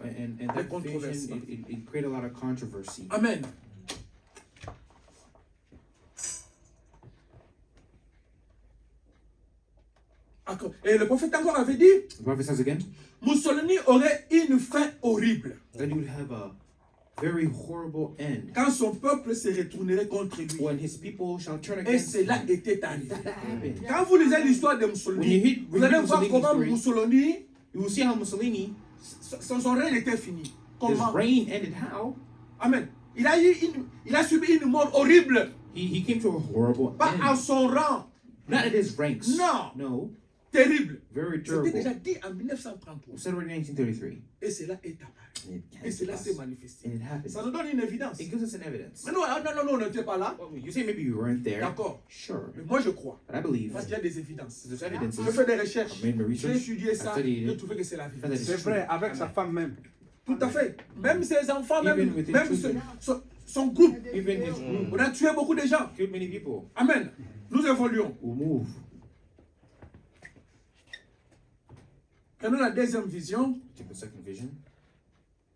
And that controversy. vision, it created a lot of controversy. Amen. Et le prophète encore avait dit, The prophet says again Mussolini aurait une fin horrible that he would have a very horrible end quand son peuple se retournerait contre lui. when his people shall turn Et against cela him. était arrivé. That happened. Quand vous lisez l'histoire de When you Mussolini, read vous allez voir Mussolini's comment story, Mussolini, you will see how Mussolini, son règne était fini. his Comment? reign ended how? Amen. Il a subi une mort horrible. He came to a horrible Pas à end. son rang. Not at his ranks. No. No. Terrible. Very C'était terrible. déjà dit en 1933. It was said already in 1933. Et cela est apparu. And it Et came to cela pass. s'est manifesté. And it happened. Ça nous donne une évidence. It gives us an evidence. Mais non, on n'était pas là. Well, you say maybe you weren't there. D'accord. Sure. Mais moi, je crois. But I believe Parce qu'il y a des évidences. there's evidences. Je fais des recherches. I've made my J'ai research. étudié ça. I studied J'ai it. trouvé que c'est la I found vérité. that C'est it's true. vrai, avec sa femme même. Tout à fait. Même ses enfants, Even même with his children. son groupe. Even his group On a tué beaucoup de gens. killed many people Amen. Nous évoluons. who move. Prenons la deuxième vision. Take the second vision,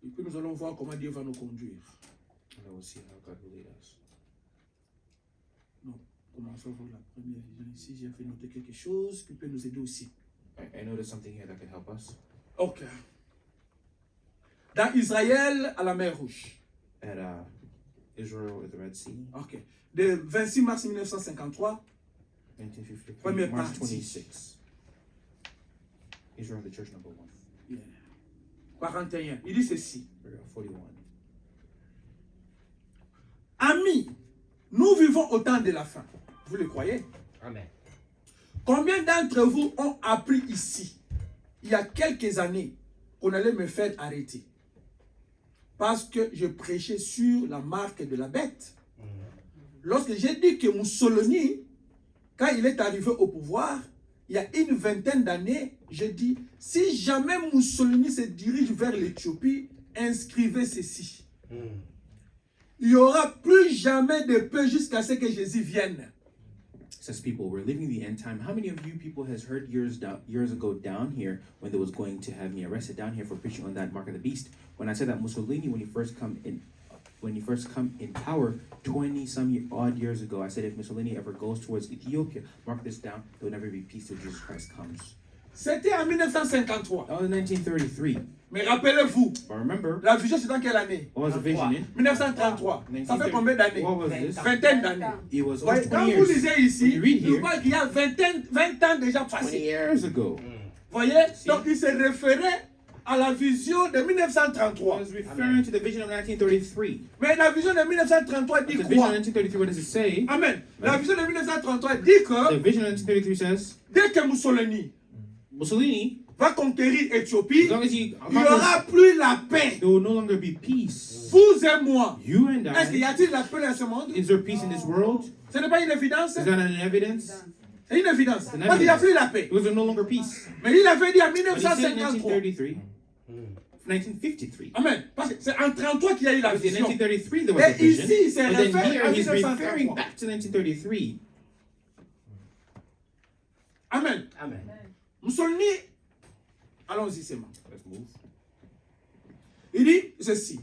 Et puis nous allons voir comment Dieu va nous conduire. and then we'll see how God will lead us. Non. Commençons par la première vision ici. J'ai fait noter quelque chose qui peut nous aider aussi. I noticed something here that can help us. Ok. Dans Israël, à la mer Rouge. At Israel at the Red Sea, Ok. De 26 mars 1953, 1953, Première March partie. 26. Israel, the church number 1. yeah. 41. Il dit ceci. Paragraph 41. Amis, nous vivons au temps de la fin. Vous le croyez? Amen. Combien d'entre vous ont appris ici, il y a quelques années, qu'on allait me faire arrêter? Parce que je prêchais sur la marque de la bête. lorsque j'ai dit que Mussolini, quand il est arrivé au pouvoir, il y a une vingtaine d'années, j'ai dit, si jamais Mussolini se dirige vers l'Éthiopie, inscrivez ceci. Il n'y aura plus jamais de paix jusqu'à ce que Jésus vienne. Says people, we're living the end time. How many of you people has heard years ago down here when they was going to have me arrested down here for preaching on that mark of the beast? When I said that Mussolini, when he first come in power 20 some odd years ago, I said if Mussolini ever goes towards Ethiopia, mark this down, there will never be peace till Jesus Christ comes. C'était en 1953. That was 1933. Mais rappelez-vous, But remember, la vision c'est dans quelle année? what was the vision in? 1933. Ça fait combien d'années? What was this? Vingtaine d'années. It was Voyez, almost quand 20 vous years. lisez ici, When you read vous here, voyez qu'il y a 20 ans déjà 20 passé. years ago. Voyez? Donc il se référait à la vision de I 1933. was referring to the vision of 1933. Mais la vision de 1933 dit The vision quoi? of 1933, what does it say? Amen. La vision de 1933 dit The que vision of 1933 says dès que Mussolini Mussolini, va conquérir as Éthiopie, long as he il n'y aura conquers, plus la paix. there will no longer be peace. Vous et moi. You and Est-ce qu'il y I, a-t-il la paix dans ce monde? is there peace in this world? Ce n'est pas une évidence. Is that an evidence? C'est une évidence. an Parce qu'il n'y a evidence. plus la paix. Because there's no longer peace. Mais il avait dit en But he said in 1953. 1953. Amen. Parce que c'est en 1933 qu'il y a eu la Because in vision. 1933 there was a Et vision. ici, il se But then réfère à here he's referring 1933. back to 1933. Amen. Amen. Mussolini, allons-y seulement. Let's move. Il dit ceci.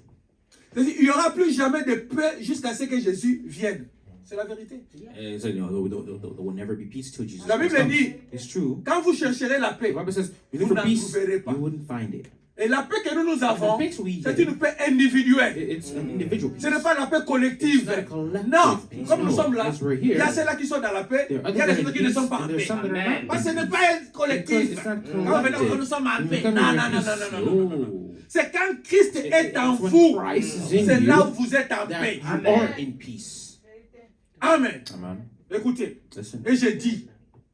C'est-à-dire, il n'y aura plus jamais de paix jusqu'à ce que Jésus vienne. C'est la vérité. And so, there will never be peace till Jesus La Christ Bible comes. dit, It's true. quand vous chercherez la paix, The Bible says, you Vous look for n'en peace, trouverez pas. you wouldn't find it. et la paix que nous avons, The peace we c'est get, une paix individuelle. it's an individual peace. Ce n'est pas la paix collective. It's not a collective Non, peace. comme nous No, sommes là, because we're il y here. a ceux-là qui sont dans la paix, There are il y a others des that autres are qui ne in sont peace, pas en and there's paix. some that are Amen. not. Parce que ce n'est pas un Because collectif. it's not Quand nous sommes en collective. paix. When Non, we non, come non, in non, peace, non, non, non. no. C'est quand Christ est en It's when vous, Christ is in c'est you là où vous êtes en that paix. you Amen. are in peace. Amen. Amen. Écoutez, Listen. et j'ai dit,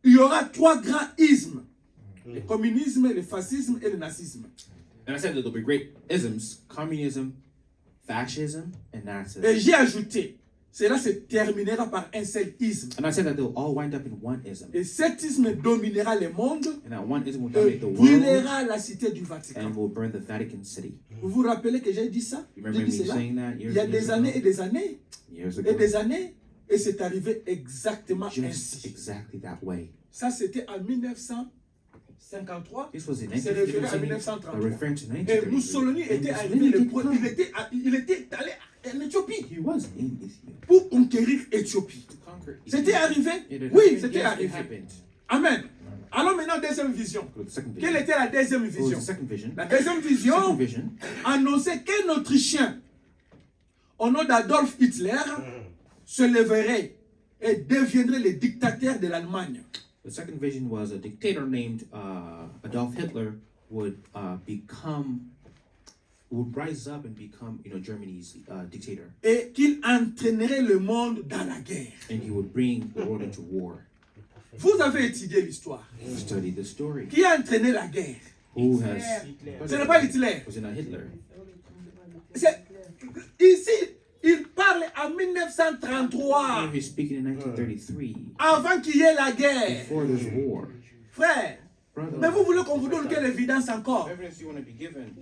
il y aura trois grands ismes. Le communisme, le fascisme et le nazisme. And I said that there'll be great isms: communism, fascism, and Et Nazism. j'ai ajouté, cela se terminera par un seul isme. And I said that they'll all wind up in one ism. Et cet isme dominera le monde And that one ism will et dominate the world brûlera la cité du Vatican. and will burn the Vatican City. Vous vous rappelez que j'ai dit ça? You J'ai remember dit me cela? saying that Il y a des années et des années years et ago? des années et c'est arrivé exactement Just ainsi. exactly that way. Ça c'était en 1953. This was in Il s'est référé à 1933. 1933. Referring to Et 1933. Mussolini And était Mussolini arrivé, did come. il était allé en Éthiopie He was in Ethiopia pour conquérir Éthiopie. to conquer C'était Ethiopia. arrivé? It had Oui, happened. c'était Yes, it arrivé. happened. Amen. Alors maintenant, deuxième vision. Go to the second Quelle vision. était la deuxième What was vision? the second vision? La deuxième Second vision vision annonçait qu'un Autrichien, au nom d'Adolf Hitler, se lèverait et deviendrait le dictateur de l'Allemagne. The second vision was a dictator named Adolf Hitler would rise up and become, Germany's dictator, Et qu'il entraînerait le monde dans la guerre. and he would bring the world into war. Vous avez étudié l'histoire. Study the story. Qui a entraîné la guerre? Who has? Ce n'est pas Hitler. Was it not Hitler? Ici, il parle en Here 1933, he's speaking in 1933, avant qu'il y ait la guerre. before there's war. Frère, Brother, mais vous voulez qu'on vous donne quelle évidence encore? evidence you want to be given?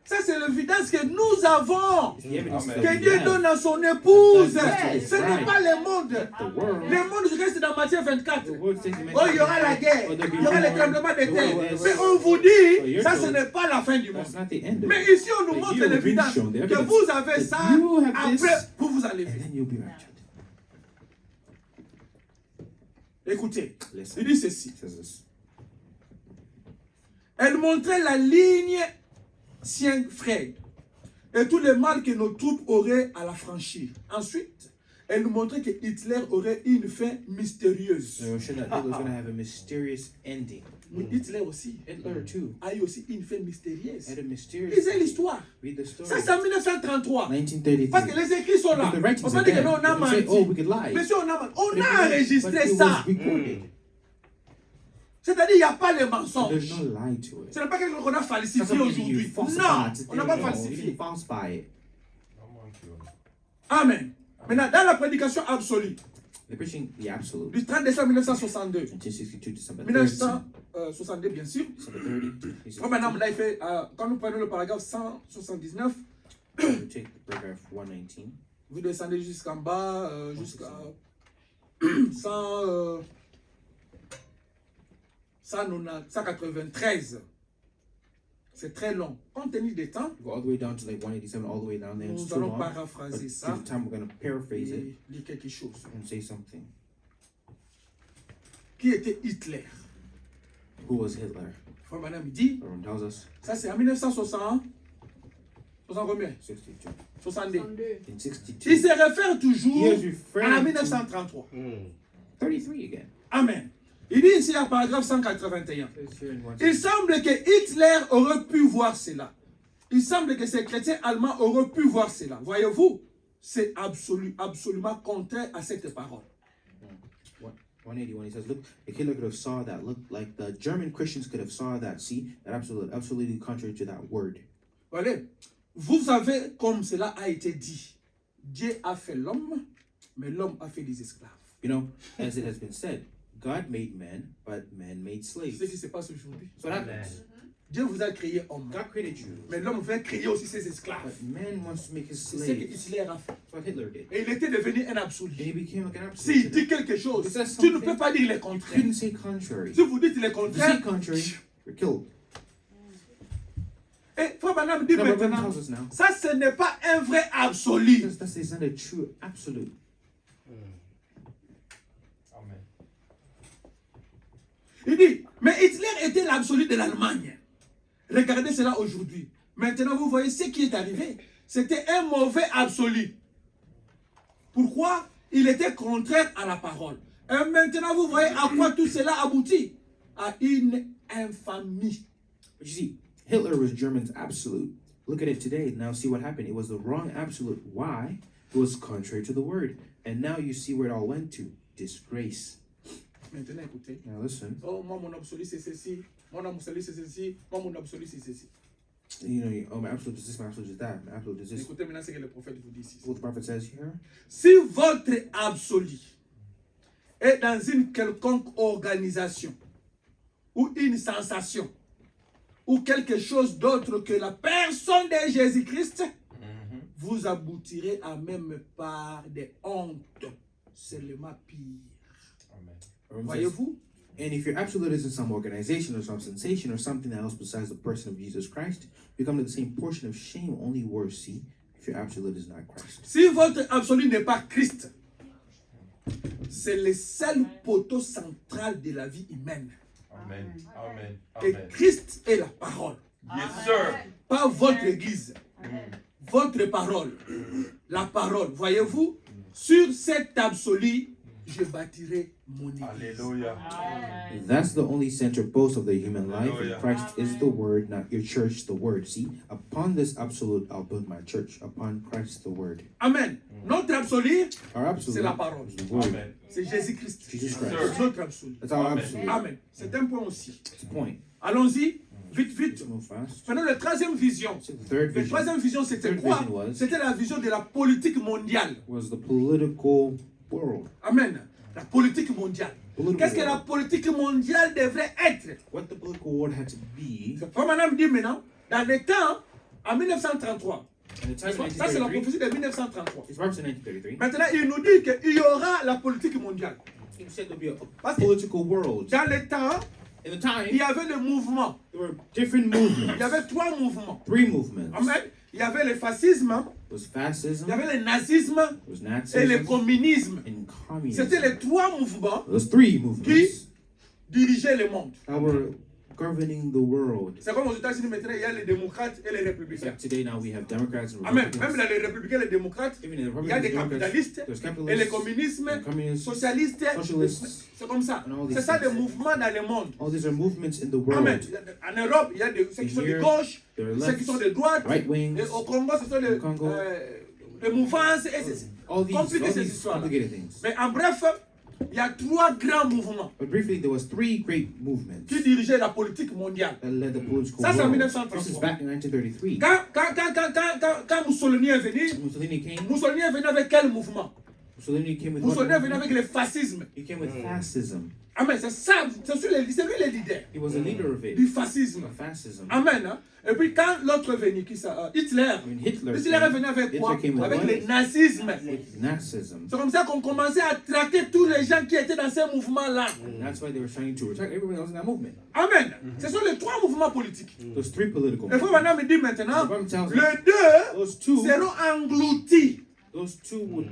Ça, c'est l'évidence que nous avons. The evidence that Que we Dieu have. donne à son épouse. Yes. Ce n'est pas le monde. The world. Le monde reste dans Matthieu 24. The word says in Oh, il y aura la guerre. Oh, there'll be Il y aura war. les tremblements de terre. Yes. Mais on vous Oh, dit, you're ça, ce told. n'est pas la fin du monde. That's not the end of Mais it. ici, on nous But montre here we've been l'évidence shown the que evidence vous avez that ça, you have après, this, vous vous and enlevez. then you'll be raptured. Écoutez, Listen. il dit ceci. It says this. Elle montrait la ligne Siegfried et tous les mal que nos troupes auraient à la franchir. Ensuite, elle nous montrait que Hitler aurait une fin mystérieuse. So it showed that Hitler's going to have a mysterious ending. Mais Hitler aussi Hitler too a eu aussi une fin mystérieuse. had a mysterious. Lisez l'histoire. Read the story. Ça, c'est en 1933. 1933. Parce que les écrits sont là. But the On writings peut are dire que there. non, on a You can say, oh, we menti. could lie. Mais si on a menti, on But it a was- enregistré but it ça. was recorded. C'est-à-dire, il n'y a pas les There's mensonges. no lie to it. Ce n'est pas quelque chose qu'on a It's not falsifié something that aujourd'hui. you falsify Non, today. on n'a pas No, you falsifié. didn't falsify it. Amen. Maintenant, dans la prédication absolue, The preaching the absolute. du 30 décembre 1962, 1962, December 30. 1962 bien sûr, December 30. Frère Branham, là, il fait, quand nous prenons le paragraphe 179, We take the paragraph 119. vous descendez jusqu'en bas, jusqu'à 193. C'est très long. Compte tenu des temps, Go all the way down to like 187, all the way down there. It's nous too allons long. paraphraser But ça due to time, we're going to paraphrase it et lire quelque chose. and say something. Qui était Hitler? Who was Hitler? Frère Branham dit, Everyone tells us ça c'est en 1960. 60 combien? 62. 62. In Il 62. se réfère toujours He is referring à to 1933. 33 again. Amen. Il dit ici en paragraphe 181. It's here in Il semble que Hitler aurait pu voir cela. Il semble que ces chrétiens allemands auraient pu voir cela. Voyez-vous, c'est absolument contraire à cette parole. 181. He says, look, like Hitler could have saw that. Look, like the German Christians could have saw that. See, that absolutely contrary to that word. Voyez, vous savez comme cela a été dit. Dieu a fait l'homme, mais l'homme a fait des esclaves. You know, as it has been said, God made men, but men made C'est ce qui slaves. se passe aujourd'hui. So what happens? Dieu vous a créé homme, God created you, mais l'homme veut créer aussi ses esclaves. but man wants to make his C'est ce que slaves. Hitler a fait. That's what Hitler did. Et il était devenu un And absolu. he became like an S'il absolute. dit quelque chose, He says tu ne something, peux pas dire le You contraire. couldn't say contrary. Si vous dites le If you say contraire, contrary, you're killed. et Frère Branham dit Now, what maintenant, tells us now, ça ce n'est pas un vrai absolu. that's not a true absolute. Amen. Il dit, mais Hitler était l'absolu de l'Allemagne. Regardez cela aujourd'hui. Maintenant, vous voyez ce qui est arrivé. C'était un mauvais absolu. Pourquoi? Il était contraire à la parole. Et maintenant, vous voyez à quoi tout cela aboutit? À une infamie. But you see, Hitler was German's absolute. Look at it today. Now see what happened. It was the wrong absolute. Why? It was contrary to the word. And now you see where it all went to. Disgrace. Maintenant, écoutez. Now listen. Oh, moi, mon absolu, c'est ceci. Mon absolu, c'est ceci. Moi, mon absolu, c'est ceci. You know, oh, my absolute is this, my absolute is that, my absolute is this. Écoutez maintenant ce que le prophète vous dit ici. What the prophet says here. Si votre absolu est dans une quelconque organisation ou une sensation ou quelque chose d'autre que la personne de Jésus-Christ, vous aboutirez à même part des hontes. Seulement pire. Amen. Everyone says, Voyez-vous? and if your absolute is in some organization or some sensation or something else besides the person of Jesus Christ, you come to the same portion of shame, only worse, see, if your absolute is not Christ. Si votre absolu n'est pas Christ, c'est le seul poteau central de la vie humaine. Amen. Amen. Et Amen. Christ est la parole. Yes, sir. Pas votre église. Votre parole. La parole. Voyez-vous, sur cet absolu, je bâtirai mon église. Alléluia. That's the only center post of the human life, Hallelujah. and Christ is the word, not your church, the word. See, upon this absolute, I'll build my church. Upon Christ, the word. Amen. Notre absolu, Our absolute c'est la parole. is the word. Amen. C'est Jésus-Christ. Jesus Sir. Christ. C'est notre absolu. That's our Amen. absolute. Amen. C'est un point aussi. It's a point. Allons-y, vite, vite. Let's move fast. Prenons la troisième vision. So the third La vision troisième vision, c'était Third quoi? vision was- C'était la vision de la politique mondiale. was the political world. Amen. La politique mondiale. Political Qu'est-ce que la world. politique mondiale devrait être? What the political world had to be. Comme madame dit maintenant, dans les temps, en 1933, And the time in ça c'est la 1933. prophétie de 1933. It's prophesied in 1933. Maintenant, il nous dit qu'il y aura la politique mondiale. He said there'll be a Parce que political world. dans les temps, In the il time, y avait le mouvement. there were different Il y movements. avait trois mouvements. Three movements. Amen. Il y avait le fascisme, It was fascism, il y avait le nazisme it was et le Nazism, communisme. and communism. C'était les trois mouvements Those three movements qui dirigeaient le monde. that were governing the world. C'est comme aux États-Unis maintenant, il y a les démocrates et les républicains. Except today now we have Democrats and Amen. Même Republicans. dans les républicains et les démocrates, Even in the il y a des Republicans, capitalistes there's et les capitalists, communismes, and communists. socialistes. Socialists. C'est comme ça. And all these C'est ça les things. mouvements dans le monde. All these are movements in the Amen. world. En Europe, il y a ceux qui sont de Here, gauche, there are ceux qui sont left, de droite. right wings, Et au Congo, ce sont the Congo. les mouvances et c'est all these compliqué ces histoires-là. complicated things. Mais en bref, il y a 3 grands mouvements But briefly, there was 3 great movements qui dirigeaient la politique mondiale. that led the political Ça, c'est en world. 1933. This is back in 1933. Quand Mussolini est venu avec quel mouvement? Mussolini came with what Mussolini est venu movement? avec le fascisme. He came with fascism. Amen. C'est ça, c'est lui le leader He was a leader of it. du fascisme. Of fascism. Amen. Hein? Et puis quand l'autre est venu, qui ça? Hitler. I mean, Hitler Hitler est venu came, avec quoi? Hitler came with Avec what? le nazisme. With Nazism. C'est comme ça qu'on commençait à traquer tous les gens qui étaient dans ces mouvements-là. And that's why they were trying to attack everyone else in that movement. Amen. Ce sont les 3 mouvements politiques. Those 3 political Et frère movements. Branham me dit maintenant, The Bible tells us les 2 those 2 seront engloutis would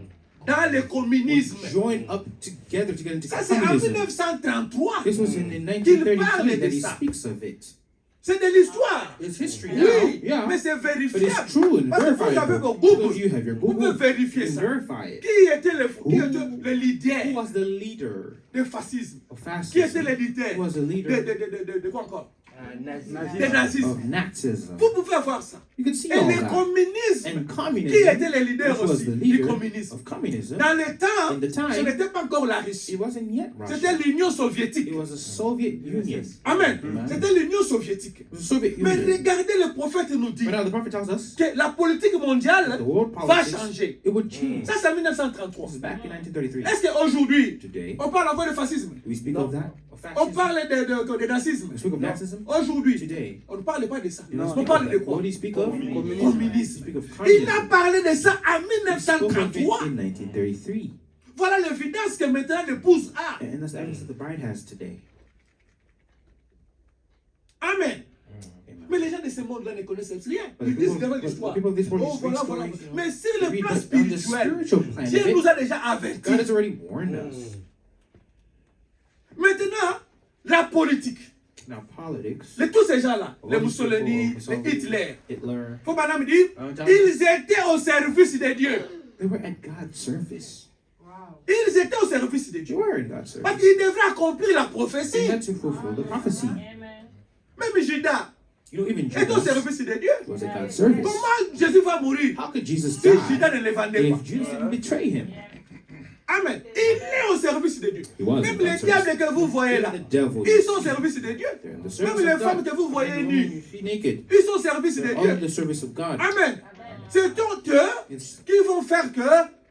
dans le communisme. join up together to get into Ça, c'est en communism. 1933. This was in Qu'il parle 1933 de that he ça. speaks of it. C'est de l'histoire. It's history now. Oui, Yeah. mais c'est But vérifiable. it's true and Parce que vous avez verifiable. vos Because Google. you have your Vous Google. pouvez vérifier You can ça. verify it. Qui était le Who leader was the leader du fascisme? of Qui était fascism? le leader Who was the leader de quoi encore? Nazi. Des nazisme. of Nazism? Vous pouvez voir ça. You can see Et all le that. communisme, And qui communism, était le leader which was aussi the du leader communisme. of communism, Dans le temps, in the time, ce n'était pas encore la Russie. it wasn't yet C'était Russia. l'Union soviétique. It was the Soviet Union. Amen. Amen. C'était l'Union soviétique. It was the Soviet Mais Union. regardez, le prophète nous dit But now the prophet tells us que la politique mondiale the world va politics, changer. it would change. Ça, c'est en 1933. This is back in 1933. Est-ce qu'aujourd'hui, Today, on parle encore de fascisme? do we speak of that? Of On fascism? parle de nazisme? We speak of Nazism? Aujourd'hui, Today, on ne parle pas de ça. you don't On speak parle of de that. quoi? What do you speak of? We Communisme. speak of Il a communism. parlé de ça en He spoke of it 1933. in 1933. Voilà l'évidence que maintenant l'épouse a. And that's the evidence that the bride has today. Amen. Amen. Mais les gens de ce monde-là ne connaissent rien. But Ils the disent people, vraiment but the l'histoire. people of this world Oh, just read voilà, voilà. stories, you know. Mais sur They le read plan on the spirituel, spiritual plan of Dieu it. nous a déjà avertis. God has already warned us. Maintenant, la politique. Now, politics, Tous ces gens-là, all les these Mussolini, people, les Hitler, Hitler, faut madame dire, tell ils étaient au service de Dieu. they were at God's service. Ils étaient au service de They Dieu. were in God's Parce service. qu'ils devraient accomplir la They prophétie. had to fulfill the prophecy. Même Judas You know, even est au Judas service de Dieu. was at God's service. Comment Jésus va mourir How could Jesus si die Judas ne le vendait pas? if Judas didn't betray him? Amen. Il est au service de Dieu. He was Même in les God's diables service. que vous voyez là, Even the devil, ils sont au service de Dieu. they're in the Même service les of femmes God. que vous voyez Even nues, when you see naked, ils sont au service de they're all in Dieu. the service of God. Amen. C'est donc eux It's, qui vont faire que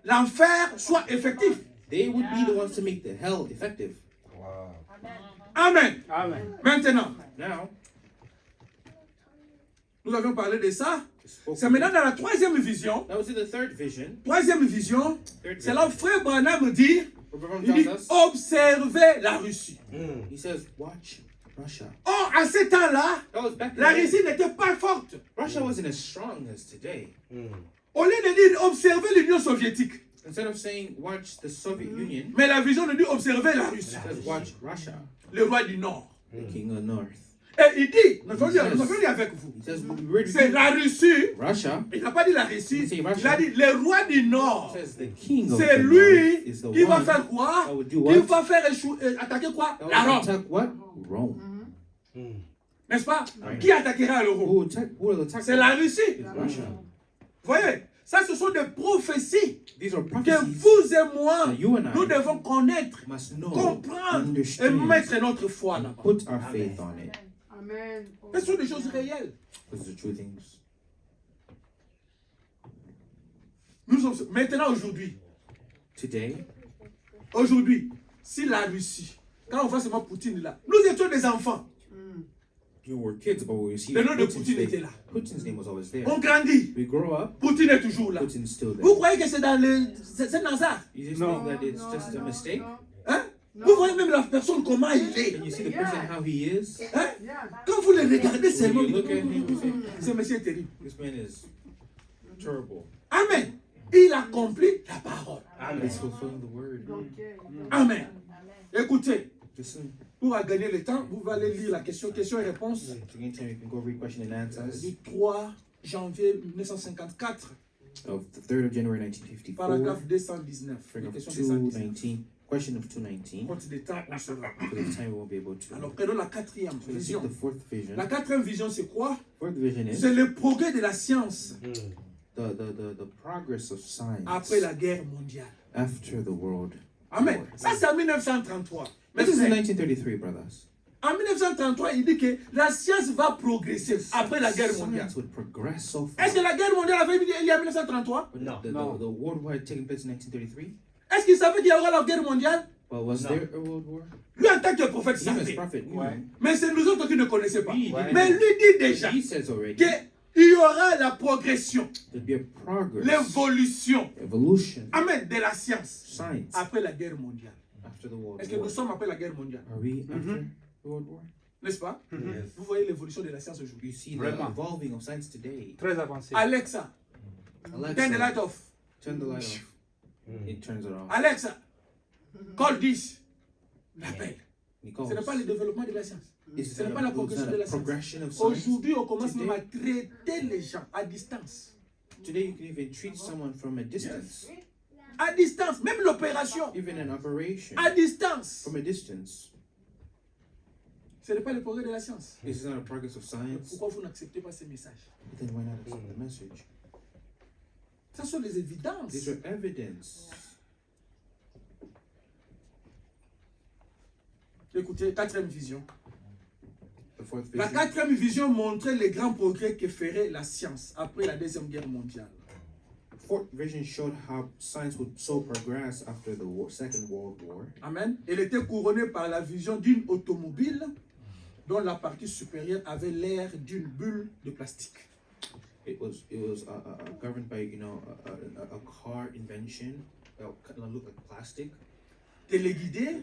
l'enfer soit effectif. they would be the ones to make the hell effective. Wow. Amen. Amen. Maintenant, Now, nous avions parlé de ça. we spoke C'est of maintenant it. dans la troisième vision. That was in the third vision. Troisième vision, Third c'est vision. là où Frère Branham dit, Where Branham il dit, tells us, observez la Russie. he says, watch Russia. Or, à ce temps-là, That was back in la the day. Russie n'était pas forte. Russia wasn't as strong as today. Au lieu de dire observez l'Union soviétique, Instead of saying watch the Soviet Union, mais la vision nous dit observez la Russie, it says watch Russia, le roi du Nord. the king of the north. Et il dit, nous allons dire avec vous, He says we're c'est la Russie, Russia. il n'a pas dit la Russie, C'est il Russia. a dit le roi du It Nord. says the king of C'est the lui north is the qui va one faire quoi? that would do Qui what? va faire attaquer quoi? That La would Rome. attack what? Rome. N'est-ce pas? Right. Qui attaquera le Who Rome? will attack? C'est la Russie. It's Russia. Voyez, ça ce sont des prophéties These are que prophecies vous et moi, that you and nous I devons connaître, must know, comprendre et understand, mettre notre foi and là-bas. put our faith on it. Amen. Ce sont des choses réelles. Those are the true things. Nous sommes maintenant aujourd'hui. Today, Aujourd'hui, si la Russie, quand on voit seulement Poutine là, nous étions des enfants. you were kids, but we see Le nom de Putin's Poutine était name. là. Putin's name was always there. On grandit. We grow up, Poutine est toujours là. Putin's still there. Vous croyez que c'est dans le. C'est dans ça? You just No. think that it's just a mistake? Hein? Vous voyez même la personne comment il est. And you see the person how he is. Hein? Yeah. Quand vous le regardez When seulement, you look at him, you say, ce monsieur est terrible. this man is terrible. Amen. Il accomplit la parole. But he's fulfilling the word. Okay. Amen. Écoutez, Listen, pour gagner le temps, vous allez lire la question et réponse to gain time, you can go read question and answers du 3 janvier 1954, of the 3rd of January 1954. paragraphe 219. La Paragraph question 219. 219. Question of 219. Faute de temps, on sera. Because of time, we won't be able to. Alors, prenons la quatrième So let's vision. take the fourth vision. La quatrième vision, c'est quoi? Fourth vision is C'est le progrès de la science the progress of science après la guerre mondiale. after the world Amen. Ça, c'est en 1933. Mais This is in frère, 1933, brothers. en 1933, il dit que la science va progresser après la guerre mondiale. Science would progress so far. Est-ce que la guerre mondiale avait eu lieu en 1933? But No. the World War had taken place in 1933. Est-ce qu'il savait qu'il y aura la guerre mondiale? Well, was No. there a World War? Lui, en tant que prophète, il Him as savait. prophet, knew. Ouais. Mais c'est nous autres qui ne connaissions pas. We didn't Mais know. lui dit déjà He says already qu'il y aura la progression, there'd be a progress, l'évolution, evolution, amen, de la science science après la guerre mondiale. after the World Est-ce que War. nous sommes après la guerre mondiale? Are we after the World War? N'est-ce pas? Yes. Vous voyez l'évolution de la science aujourd'hui. You see the Vraiment. evolving of science today. Très avancé. Alexa, turn the light Alexa, off. turn the light off. It turns it off. Alexa, call this. L'appel. He Ce calls. n'est pas le développement de la science. It's Ce n'est not pas la a, it's progression not de a la science. progression of science. Aujourd'hui, on commence même à traiter les gens à distance. Today you can even treat someone from a distance. À distance, même l'opération. Even an operation À distance. from a distance. Ce n'est pas le progrès de la science. This is not a progress of science. Pourquoi vous n'acceptez pas ces messages? Then why not accept the message? Ce sont les évidences. These are evidence. Écoutez, quatrième vision. The fourth La vision. quatrième vision montrait les grands progrès que ferait la science après la Deuxième Guerre mondiale. Fourth vision showed how science would so progress after the Second World War. Amen. Elle était couronnée par la vision d'une automobile dont la partie supérieure avait l'air d'une bulle de plastique. It was governed by a car invention that kind of looked like plastic, Téléguidée,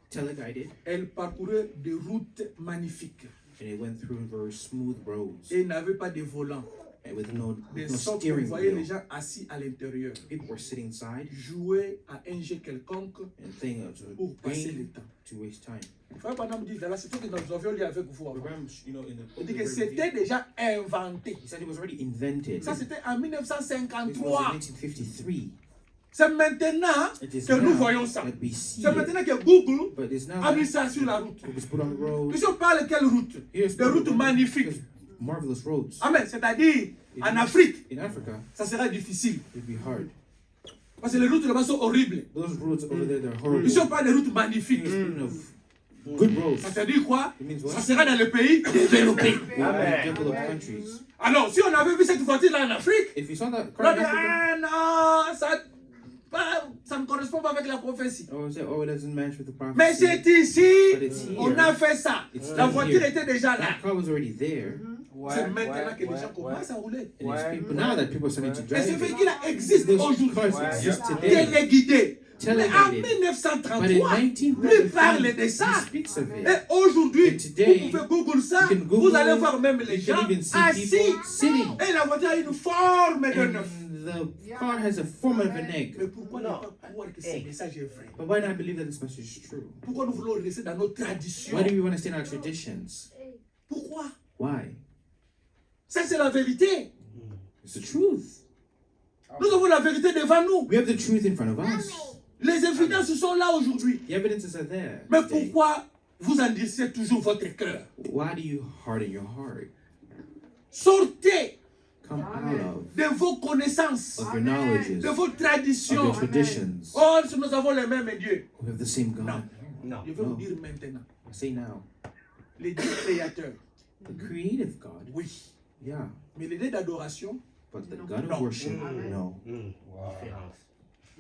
teleguided, elle parcourait des routes magnifiques and it went through very smooth roads et n'avait pas de volant. and with no De no sorte que vous steering voyez les wheel. gens assis à l'intérieur, People were sitting inside jouer à un jeu quelconque and playing to pour passer le game temps. to waste time. Frère Branham dit, là, c'est ce que nous avions lu avec vous avant. Abraham, in Il the dit que c'était déjà inventé. he said it was already invented. Ça, c'était en This was in 1953. 1953. C'est maintenant It is que nous now voyons ça. that we see C'est it, maintenant que Google but it's now a mis that ça sur la route. it was put on the road. Ici, on parle de quelle route? Here's Des routes magnifiques. marvelous roads. Amen. C'est-à-dire, en Afrique, In Africa, ça sera difficile. it'd be hard. Parce que les routes là-bas sont horribles. Those roads over there, they're horrible. Ici, on parle des routes magnifiques. Speaking of good roads, Ça veut dire quoi? it means Ça what? sera dans les pays développés. In developed countries. Alors, si on avait vu cette voiture-là en Afrique, If you saw that on car aurait in dit, Africa, ah non, ça ne correspond pas avec la prophétie. I would say, oh, it doesn't match with the prophecy. Mais c'est ici, But it's here. on a fait ça. It's La still voiture here. était déjà là. That car was already there. C'est maintenant que les gens commencent à rouler. And it's people, now that people are starting to Et drive ce it, véhicule-là existe those aujourd'hui. cars exist today. Téléguidé. Mais en Teleguided. But 1933, in lui parle 1933, de ça. he speaks of it. Et aujourd'hui, And today, vous pouvez Google ça, you can Google vous allez it, voir même les You can gens even see assis. people sitting. Et la voiture a une forme de neuf. And the car has a form of an egg. Mais pourquoi ne pas croire que ce message est vrai? But why not believe that this message is true? Pourquoi nous voulons rester dans nos traditions? Why do we want to stay in our traditions? Pourquoi? Why? Ça, c'est la vérité. It's the truth. Nous avons la vérité devant nous. We have the truth in front of us. Les évidences sont là aujourd'hui. The evidences are there. Mais today. pourquoi vous endurcissez toujours votre cœur? Why do you harden your heart? Sortez Come out of de vos connaissances, your knowledges, de vos of traditions. your traditions. Oh, nous avons le même Dieu. We have the same God. Non. No. Je vais vous dire maintenant. I say now, Les dieux créateurs, the creative God, oui. yeah, Mais les dieux d'adoration, but the God No. of worship, no. Différence.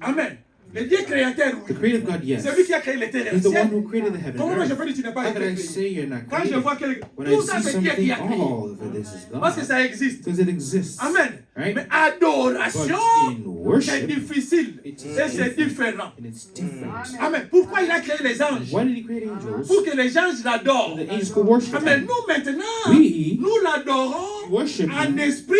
Amen. Les dieux créateurs, The oui. creative God, yes. C'est lui qui a créé les terres et He's le the one ciel. who created the heaven Comment and moi je earth. peux dire que tu n'es pas How été can I créé? say you're not Quand je created? vois que When I tout ça see c'est Dieu something, qui a créé. all of this is Parce que God. ça existe. Because it exists. Amen. Right? Mais But adoration, in c'est worship, difficile. it is Et c'est different. différent. And it's different. Amen. Pourquoi il a créé les anges? Why did he create angels? Pour que les anges So l'adorent. the angels could worship Amen. him. Nous maintenant, We nous l'adorons worship en him esprit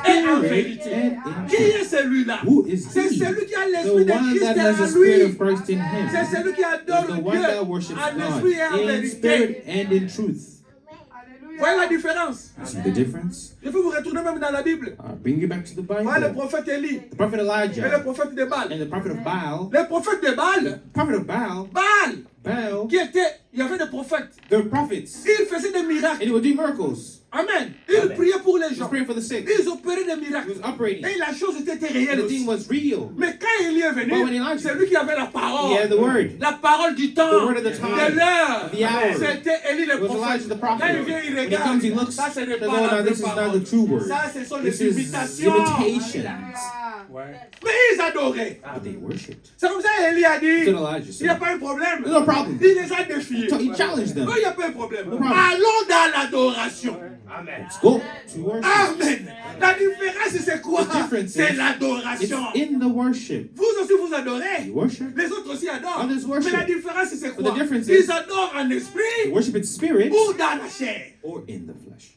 in et en spirit vérité. and in Qui truth. est celui-là? Who is C'est he? celui qui a The l'esprit de one Christ that has the en spirit lui. of Christ in him. C'est celui qui Is adore the Dieu one that worships en God esprit et en in spirit vérité. and in truth. Voyez la différence. You see the difference? Je peux vous retourner même dans la Bible. I'll bring you back to the Voyez le Bible. prophète Élie The prophet et le Elijah prophète de Baal. and the prophet of Baal. Le prophète de Baal, Prophet of Baal, Baal, qui était, il y avait des prophètes. the prophets, Il faisait des miracles. and he would do miracles. Amen. Il Amen. priait pour les He was gens. praying for the sick. Ils opéraient des He miracles. was operating. Et la chose était And réelle the thing aussi. was real. Mais quand Élie est venu, But when Elijah- c'est lui qui avait la He parole. had the word. La parole du temps, The word of the time. de l'heure. The hour. C'était Élie le It was prophète. Elijah the prophet. Quand il vient, il When he regarde. comes, he looks. Ça, ce n'est Says, pas oh, la no, vraie this is not parole. the true word. Ça, ce sont This les is imitations. imitations. Ouais. Mais ils adoraient. But they worshipped. C'est comme ça Élie a dit, Then Elijah il n'y a said, pas un problème. "There's no problem." Il les a défiés. So he challenged them. Il n'y a pas un problème. No problem. Allons dans l'adoration. Let's go to worship. Amen. La différence, c'est quoi? The difference C'est is- It's l'adoration. in the worship. Vous aussi, vous adorez. You worship. Les autres aussi adorent. Others worship. Mais la différence, c'est But quoi? the difference is- Ils adorent en You esprit worship in spirit ou dans la chair. or in the flesh.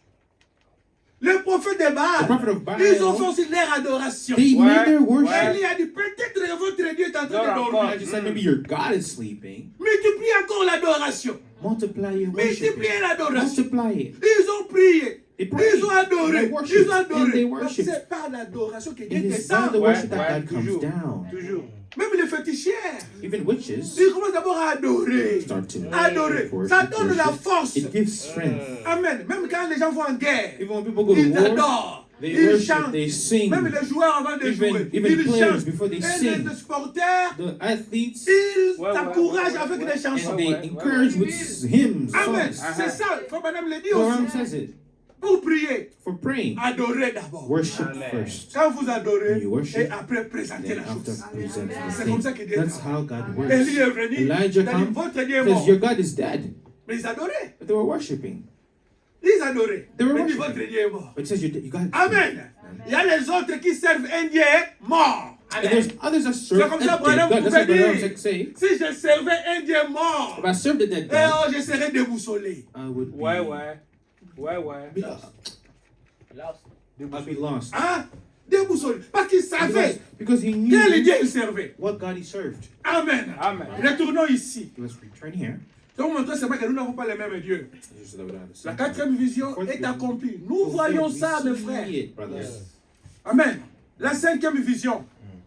Les prophètes de The Baal, prophet of Baal, ils ont fait aussi leur adoration. they made their worship. Élie a dit, peut-être que votre Dieu est en train de Dors dormir. Elijah said, maybe your God is sleeping. Multiplie encore l'adoration. Multiply your worship. Multipliez l'adoration. Multiply it. Ils ont prié. They prayed. Ils ont adoré. They worshipped. Ils ont And adoré. they Donc, worshipped. c'est par l'adoration que Dieu It is by descend. the worship Ouais, that God comes toujours. down. Toujours. Même les fétichières. Even witches Ils commencent d'abord à adorer. start to Adorer. worship. Ça donne la worship. force. It gives strength. Amen. Même quand les gens vont en guerre, Even when people go to ils war, adorent. they Ils worship, chantent. they sing. Même les joueurs avant de Even- jouer, even ils players chantent. before they Et sing. les sporteurs, The athletes, ils Ouais, t'encouragent ouais, avec ouais, des ouais. chansons. and they ouais, encourage ouais. with hymns, Amen. songs. C'est ça. Faut madame le dit The aussi. Quran says it. Pour prier, For praying, adorez d'abord. worship Amen. first. Quand vous adorez, You worship, et après présentez Then la after chose. presenting the C'est comme ça thing. que Dieu That's fait. how God works. Élie est venu. Elijah Il a dit, comes, votre Dieu est mort. says, your God is dead. Mais ils adoraient. But they were worshiping. Ils adoraient. They were Mais il dit, worshiping. votre Dieu est mort. But it says you got Amen. Il y a les autres qui servent un Dieu mort. And there's others that serve C'est comme ça, a dead Branham God. That's what pouvait Branham dire. say. Si je servais un Dieu mort, If I served a dead eh God, oh, je serais déboussolé. I would be, Ouais, ouais. Ouais, ouais. I'd be lost. Hein? Déboussolé. Parce qu'il savait Because he knew quel Dieu il servait. what God he served. Amen. Amen. Retournons ici. Let's return here. Donc, montrer c'est pas que nous n'avons pas le même Dieu. Just so that we don't have the La same quatrième vision Fourth est vision. accomplie. Nous God. voyons We ça, mes see frères. it, brothers. Amen. La cinquième vision.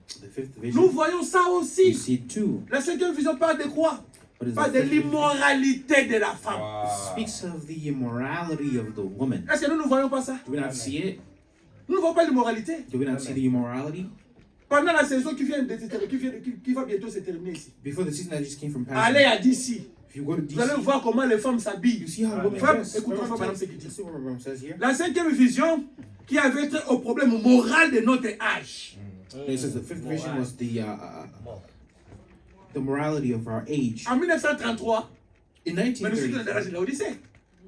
The fifth Nous vision. voyons ça You aussi. see it too. La cinquième vision parle de quoi? What is Parle the de fifth vision? l'immoralité de la femme. It speaks of the immorality of the woman. Est-ce que nous ne voyons pas ça? Do we not see it? Nous ne voyons pas l'immoralité. Do we not see the immorality? Pendant la saison qui vient qui va bientôt se terminer ici. Before the season that just came from Allez past, à d'ici. if you go to Vous allez DC, voir comment les femmes s'habillent. you see how women Femme, dress. écoute, Remember madame, what ce qu'il dit. let's see what Ram says here. La cinquième vision qui avait trait au problème moral de notre âge. It says the fifth vision was the morality of our age. En 1933, In mais nous sommes dans 1930, l'âge de l'Odyssée.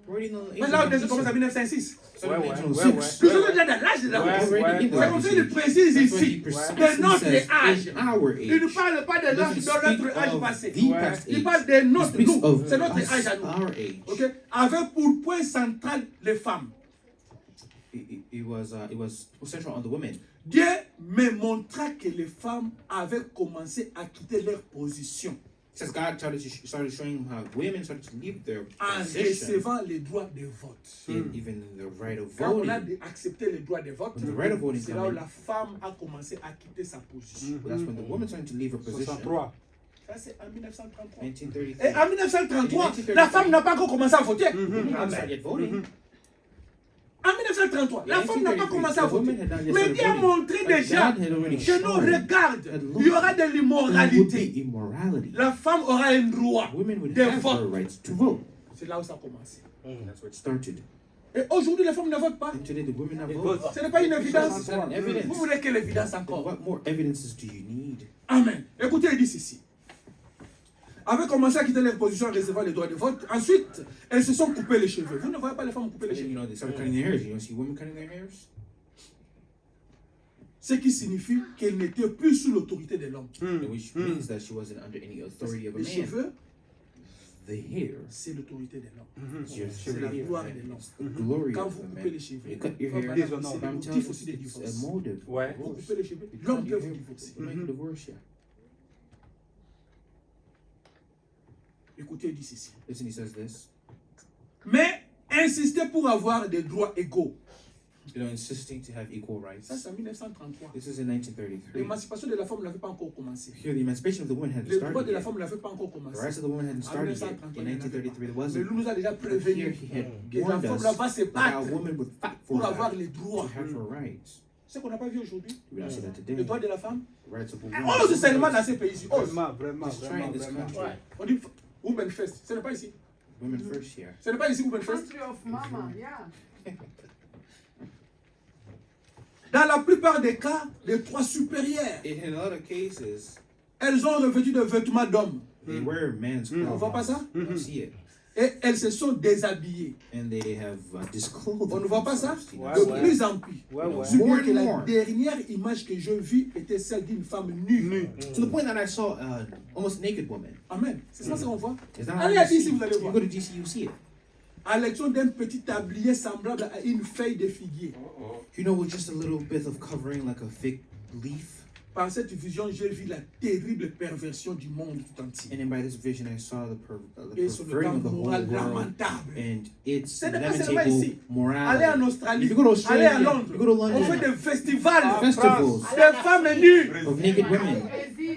already in the Mais age là, of on commence en Odyssey, 1906. started in Ouais, ouais, 1906. Nous sommes déjà dans l'âge de Ouais, l'Odyssée. ouais, Already in the C'est comme ça qu'il Odyssey. précise That's why he ici precisely de notre says âge. in our Il ne age. parle pas de It l'âge doesn't de notre speak âge of passé. the past Il age. parle de It notre, speaks nous. of C'est notre us, âge à nous. our age. Ok? Avec pour point central les femmes. It was central on the women. Dieu me montra que les femmes avaient commencé à quitter leur position It says God started showing how women started to leave their en position, recevant les droits de vote. even the right of Quand on a voting. accepté les droits de vote, When the right of voting c'est came là où in, la femme a commencé à quitter sa position. that's when the woman started to leave her position. 63. Ça, c'est en 1933. 1933. Et en 1933, In 1933, la femme n'a pas encore commencé à voter. Women hadn't started yet voting. En 1933, la In femme n'a pas 1933, commencé à the voter. woman had not yet Mais started Dieu a voting. montré But déjà God had already que non, shown regarde, that, il y aura de there would l'immoralité. be immorality. La femme aura un droit Women would de have her vote. rights to vote. C'est là où ça a commencé. That's where it started. Et aujourd'hui, les femmes ne votent pas. And today the women have It voted. votes. Ce n'est pas une It's évidence. not an evidence. Vous voulez quelle évidence Then encore? what more evidences do you need? Amen. Écoutez, il dit ceci. Avaient commencé à quitter leur position en recevant les droits de vote. Ensuite, elles se sont coupées les cheveux. Vous ne voyez pas les femmes couper les And then, cheveux. you know, they started cutting their hairs. You don't see women cutting their hairs? Ce qui signifie qu'elles n'étaient plus sous l'autorité de l'homme. Which means that she wasn't under any authority of a Les man. cheveux, The hair c'est l'autorité de l'homme. is your C'est la gloire de l'homme. the glory Quand of vous the coupez man. les cheveux, You cut your comme hair. madame, Déshonorant. c'est I'm le telling motif you, aussi des it's a divorces. motive. Ouais. Vous coupez les cheveux, You l'homme cut peut your vous hair divorcer. to make a divorce, yeah. Écoutez, il dit ceci. Listen, he says this. Mais insister pour avoir des droits égaux. insisting to have equal rights. Ça, c'est en 1933. This is in 1933. L'émancipation de la femme n'avait pas encore commencé. Here, the emancipation of the woman hadn't Les droits started de la yet. femme n'avaient pas encore The commencé. rights of the woman hadn't started yet. In 1933, there Mais wasn't. lui nous a déjà But prévenu here, he had que la warned femme là us va se that a battre woman would fight pour for avoir that, les to droits. have her rights. Ce qu'on n'a pas vu aujourd'hui, We don't see that today. les droits de la femme. The rights of a Ose woman. seulement dans ces pays-ci. Ose. Vraiment, vraiment, Just try in this vraiment. country. On dit Women First. Ce n'est pas ici. Women first here. Ce n'est pas ici Women First. Country of mama, yeah. Dans la plupart des cas, les trois supérieures, In a lot of cases, elles ont revêtu des vêtements d'hommes. they wear men's On clothes. voit pas ça? You don't see it. Et elles se sont déshabillées. And they have disclothed On ne voit pas ça? themselves, you Ouais, know. De ouais. plus en plus. Ouais, ouais. Si bien More que and la more. dernière image que je vis était celle d'une femme nue. To the point that I saw almost naked woman. Amen. C'est ça qu'on voit. Is that how Allez you à see? DC, vous allez You voir. go to DC, you see it. À l'exception d'un petit tablier semblable à une feuille de figuier. You know, with just a little bit of covering, like a fig leaf. Par cette vision, j'ai vu la terrible perversion du monde tout entier. And then by this vision, I saw the Et sur le plan perverting of the whole moral world lamentable. and its Ce n'est pas seulement lamentable ici. Allez en morality. Australie, If you go to allez Australia, à Londres, you go to on London, fait des festivals festivals de femmes nues. of naked women,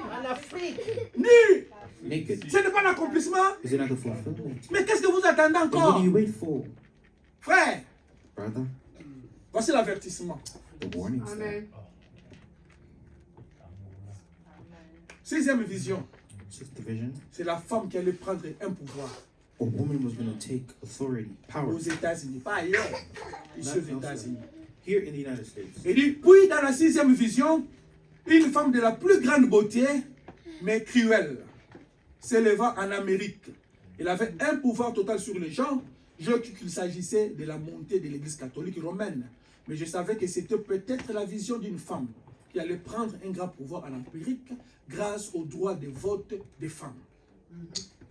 En Afrique. Nues. naked. Ce n'est pas l'accomplissement. Is it not the fulfillment? Mais qu'est-ce que vous attendez Then what encore? do you wait for, Frère, brother? voici l'avertissement. The warning's there. Amen. Sixième vision, Sixth vision: c'est la femme qui allait prendre un pouvoir a woman was going to take authority, power aux États-Unis, pas ailleurs, ici Not aux elsewhere. États-Unis. here in the United States. Il dit, puis dans la sixième vision, une femme de la plus grande beauté, mais cruelle, s'élevant en Amérique. Elle avait un pouvoir total sur les gens. Je cru qu'il s'agissait de la montée de l'Église catholique romaine. Mais je savais que c'était peut-être la vision d'une femme qui allait prendre un grand pouvoir en Amérique grâce au droit de vote des femmes.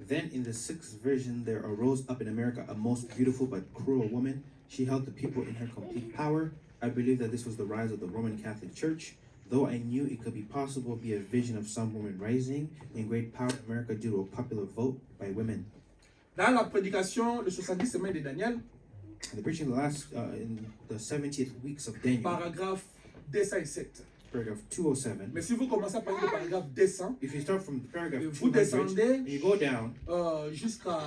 Then in the sixth vision, there arose up in America a most beautiful but cruel woman. She held the people in her complete power. I believe that this was the rise of the Roman Catholic Church. Though I knew it could be possible be a vision of some woman rising in great power in America due to a popular vote by women. Dans la prédication, le 70 semaines de Daniel, And the preaching in the 70th weeks of Daniel, paragraphe 207. paragraph 207. Mais si vous commencez à parler du paragraphe 200, If you start from the paragraph vous 200, descendez and you go down jusqu'à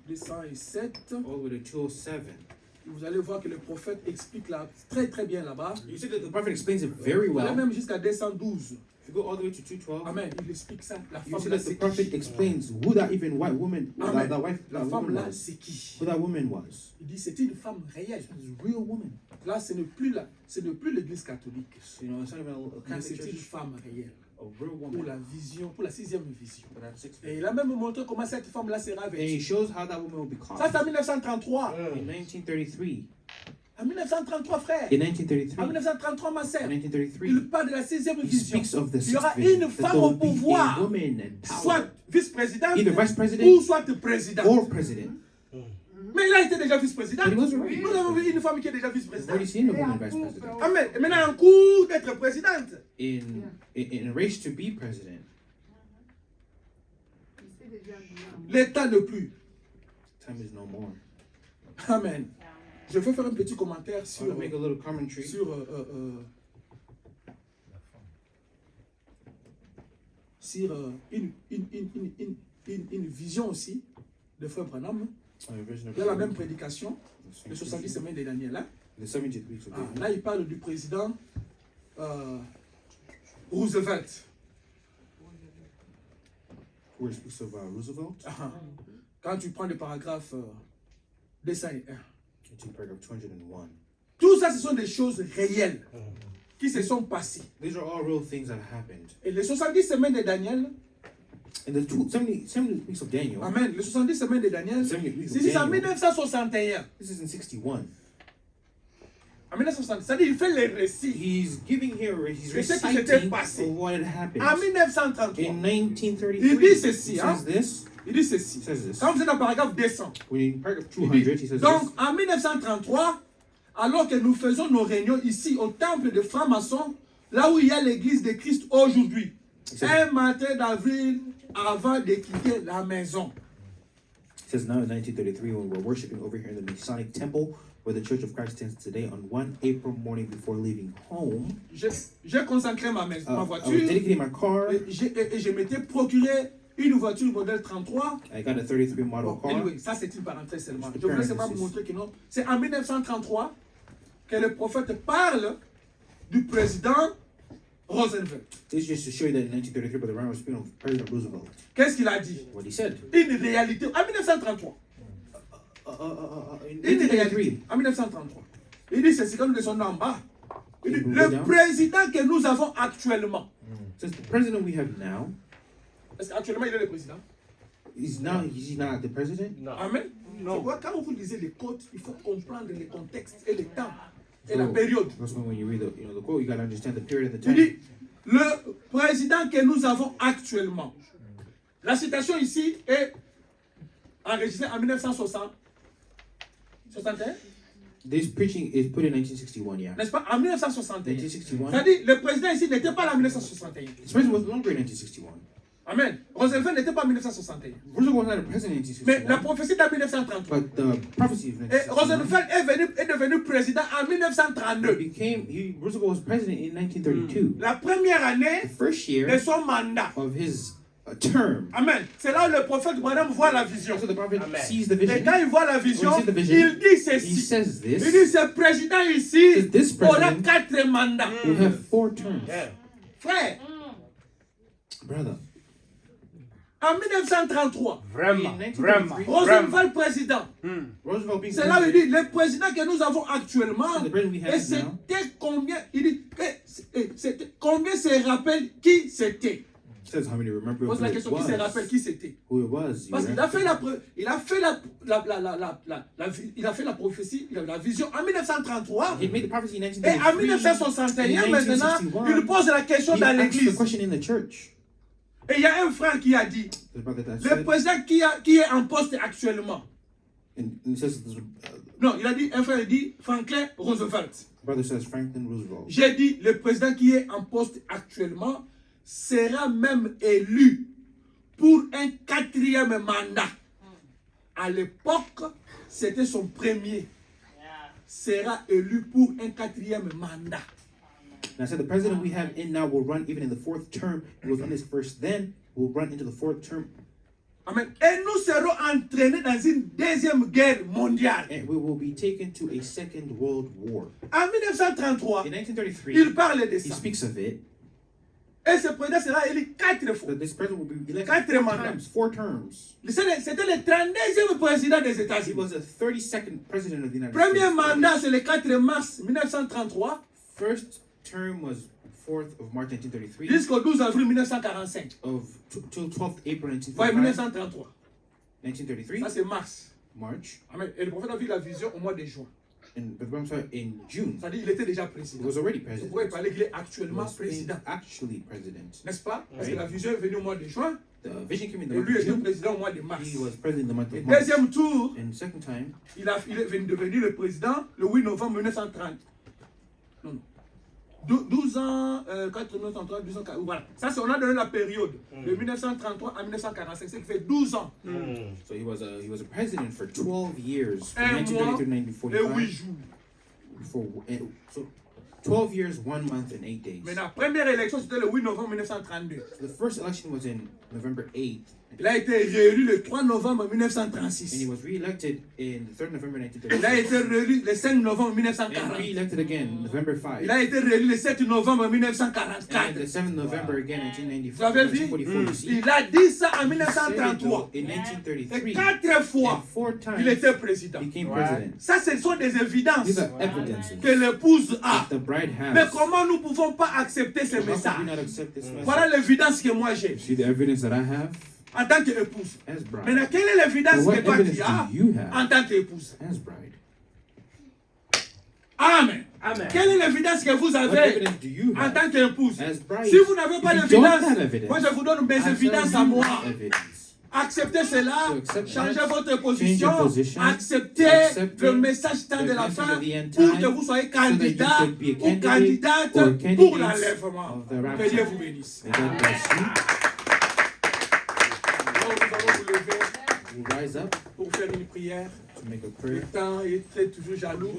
207, all the way to 207, vous allez voir que le prophète explique là, très très bien là-bas. you see that the prophet explains it very Vous allez well. même jusqu'à 212. If you go all the way to 212, Amen. Il explique ça. La you femme see là, that the c'est prophet qui? explains who that even white woman, Amen. that La woman femme là, was. c'est qui? Who that woman was. Il dit c'est une femme réelle. It's a real woman. Là, ce n'est plus l'Église catholique, You know, it's not even a mais Catholic c'est une church, femme réelle. a real Pour woman. la vision, pour la sixième vision. But that sixth Et vision. il a même montré comment cette femme là sera And he vêtue. shows how that woman will be called. Ça, c'est en 1933. In 1933. En 1933, frère. In 1933. En 1933, ma sœur. In 1933. Il parle de la sixième He vision. speaks of the Il y aura sixth vision. une That femme there au will be a pouvoir, woman and power. soit vice-présidente Either vice president ou soit présidente. or president. Mais il a été déjà vice-président. But he was already. Nous avons vu une femme qui est déjà We've vice-présidente. already seen a woman vice president. Amen. Et maintenant, en cours d'être présidente. In a race to be president. C'est déjà bien. L'état ne plus. Time is no more. Amen. Je vais faire un petit commentaire I'm sur, going to make a little commentary sur une vision aussi de Frère Branham. on a vision of Dans la même prédication, the le same 70 vision. semaines de Daniel. Hein? The 70th weeks of Ah, Daniel. là, il parle du président Roosevelt. Where it speaks of Roosevelt. Ah, quand tu prends le paragraphe 201. It's in paragraph 201. Tout ça, ce sont des choses réelles qui se sont passées. These are all real things that happened. Et les 70 semaines de Daniel, In the 70 weeks of Daniel, Amen, les 70 semaines de Daniel, 70 weeks of c'est en Daniel, 1961. this is in 61. En 1960, c'est-à-dire il fait les récits. He's giving here, he's Mais ce qui s'était reciting passé. of what had happened. En 1933, In 1933, Il dit ceci, he hein. says this. il dit ceci. He says this. Quand vous êtes dans le paragraphe 200, In paragraph il 200, dit, he says donc this. en 1933, alors que nous faisons nos réunions ici au temple de francs-maçons, là où il y a l'église de Christ aujourd'hui, un matin d'avril avant de quitter la maison. It says now in 1933, when we're worshiping over here in the Masonic Temple, where the Church of Christ stands today, on one April morning before leaving home, j'ai consacré ma I was voiture dedicating my car. et je m'étais procuré une voiture modèle 33. I got a 33 model Bon, car. anyway, ça c'est une parenthèse seulement. Just Je voulais seulement parenthesis. vous montrer que non. C'est en 1933 que le prophète parle du président Roosevelt. This is just to show you that in 1933, Brother Ryan was speaking of President Roosevelt. Qu'est-ce qu'il a dit? What he said. Une réalité. En 1933. In Une 1933, réalité. En 1933. Il dit ceci quand nous descendons en bas. Il dit, Go le down. président que nous avons actuellement. says the president we have now, Est-ce qu'actuellement il est le président? he's not the president. Non. Amen. Non. C'est pourquoi quand vous lisez les codes, il faut comprendre les contextes et le temps et So, la période. That's when you read the quote, you gotta understand the period of the Il time. dit, le président que nous avons actuellement. La citation ici est enregistrée en 1960. 61, This preaching is put in 1961, yeah. n'est-ce pas? En 1961. 1961. C'est-à-dire, le président ici n'était pas là en 1961. This president was no longer in 1961. Amen. Roosevelt n'était pas en 1961. Roosevelt was not a president in Mais la 1961. prophétie de 1933. But the prophecy of Et 1961, Roosevelt est devenu président en 1932. Roosevelt was president in 1932. La première année The first de year son mandat. of his term. Amen. C'est là où le prophète Branham voit la vision. So the prophet Amen. sees the Et vision. quand il voit la vision, When he sees the vision, il dit He ceci. says Il dit, this ce président ici This aura president 4 mandats. will have 4 terms. Yeah. Frère, Brother, en 1933, Vraiment. In Vraiment. 1933, Roosevelt Vraiment. président. Roosevelt being C'est là où il president, dit, le président que nous avons actuellement, the president we et have now, c'était combien, il dit, c'était combien se rappelle qui c'était. says how many remember Pose who la it question, qui se rappelle was. qui c'était. Who it was. Parce qu'il a fait il a fait la prophétie, il a la vision en 1933. He made the prophecy in Et en 1933. 1961, In maintenant, 1961, il pose la question He dans asked the l'église. question in the church. Et il y a un frère qui a dit, The brother that le said, président qui est en poste actuellement. and it says, Non, il a dit, un frère il dit Franklin Roosevelt. brother says Franklin Roosevelt. J'ai dit, le président qui est en poste actuellement sera même élu pour un 4e mandat. À l'époque, c'était son premier. Sera élu pour un 4e mandat. And I said the president we have in now will run even in the 4th term. He was in his first then, will run into the 4th term. Amen. Et nous serons entraînés dans une 2e guerre mondiale. And we will be taken to a 2nd World War. En 1933, In 1933, il parle de he ça. speaks of it. Et ce président sera élu 4 fois. That this president will be elected 4 4 mandats. times, 4 terms. C'était le 32e président des He États-Unis. was the 32nd president of the United Premier States. mandat, c'est le 4 mars 1933 First term was 4th of March 1933 jusqu'au 12 avril 1945. till 12th April Ouais, 1935. 1933. 1933, Ça, c'est mars. March, Amen. Et le prophète a vu la vision au mois de juin. and the Bible said in June. C'est-à-dire qu'il était déjà He président. was already Vous president. pourrez parler qu'il est He actuellement was président. actually president. N'est-ce pas? Parce que Oui. la vision est venue au mois de juin. The vision came in the Et month lui of était June. président au mois de mars. He was president in the month Et of March. deuxième tour, And second time, il est devenu le président le 8 novembre 1930. Non, non. 12 ans, 1933, 12 ans, voilà. Ça, c'est, on a donné la période de 1933 à 1945, ce qui fait 12 ans so he was a president for 12 years, from Un 1933 to et 8 1945. jours. So 12 years, 1 month, and 8 days. Mais la première élection, c'était le 8 novembre 1932. The first election was in November 8th, Il a été réélu le 3 novembre and he 1936. was re-elected in the 3rd November Il a été 1936. réélu le 5 novembre And 1940. re-elected again November 5. Il a été réélu le 7 novembre And 1944. the 7th November again, Vous avez vu? 1944. You see? Il a dit ça en He said it, though, 1933. in Et 1933, 4 fois, and 4 times il était président. became Ouais. president. Ça, ce sont des évidences These are evidences que l'épouse a. that the bride has. Mais comment nous ne pouvons pas accepter ce How could we message? not accept this message? Voilà l'évidence que moi j'ai See the evidence that I have en tant qu'épouse. as bride. Maintenant, quelle est l'évidence But what que toi evidence tu as do you have en tant qu'épouse? as bride? Amen. Amen. Quelle est l'évidence que vous What avez evidence do you en have tant qu'épouse? as bride? Si vous n'avez pas If you don't have l'évidence, evidence, moi je vous donne mes I tell évidences you à moi. evidence. Acceptez cela, So accept changez that, votre change position, your position, acceptez accept le it, message temps the de la message fin of the end pour time, que vous soyez so that you candidat could be a ou candidate candidate or pour candidate l'enlèvement. of the Que rapture. Dieu vous bénisse. May God bless you. Alors, nous allons vous lever We'll rise up pour faire une prière. to to make a Le prayer. temps est très toujours jaloux.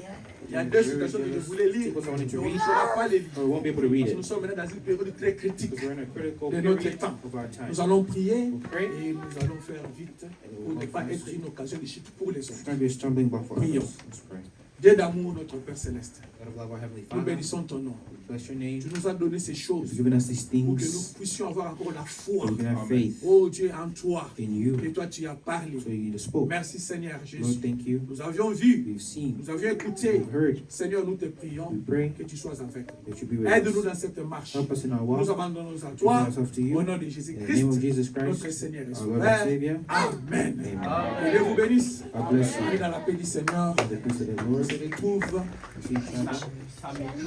Il y a deux situations que je voulais lire, mais on ne saura pas les lire. Or we won't be able to read Parce que it nous sommes maintenant dans une période très critique because we're in a critical de notre period temps. of our time. Nous allons prier We'll pray. et nous allons faire vite pour ne pas être une occasion de chute pour les It's autres. going to be a stumbling block for Prions. others. Let's pray. Dieu d'amour, notre Père Céleste, God of love, our Heavenly nous Father, bénissons ton nom. we bless your name. Tu nous as donné ces choses You've given us these pour que nous things puissions avoir encore la so foi. we can have Amen. faith Oh Dieu, en toi. in you. Et toi, tu as parlé. So you spoke. Merci Seigneur Lord, Jésus. thank you. Nous avions vu, We've seen. nous avions écouté. We've heard. Seigneur, nous te prions We pray que tu sois avec nous. that you be with Aide-nous us. dans cette marche. Help us in our Nous walk. nous abandonnons à We toi. give ourselves to you. Au nom de In Jésus-Christ, the name of Jesus notre Christ, Seigneur et our Lord and Sauveur. Savior. Amen. Amen. Que Dieu vous bénisse. God bless you. Allez dans la paix du Seigneur. The peace of the Lord. On se retrouve See each other.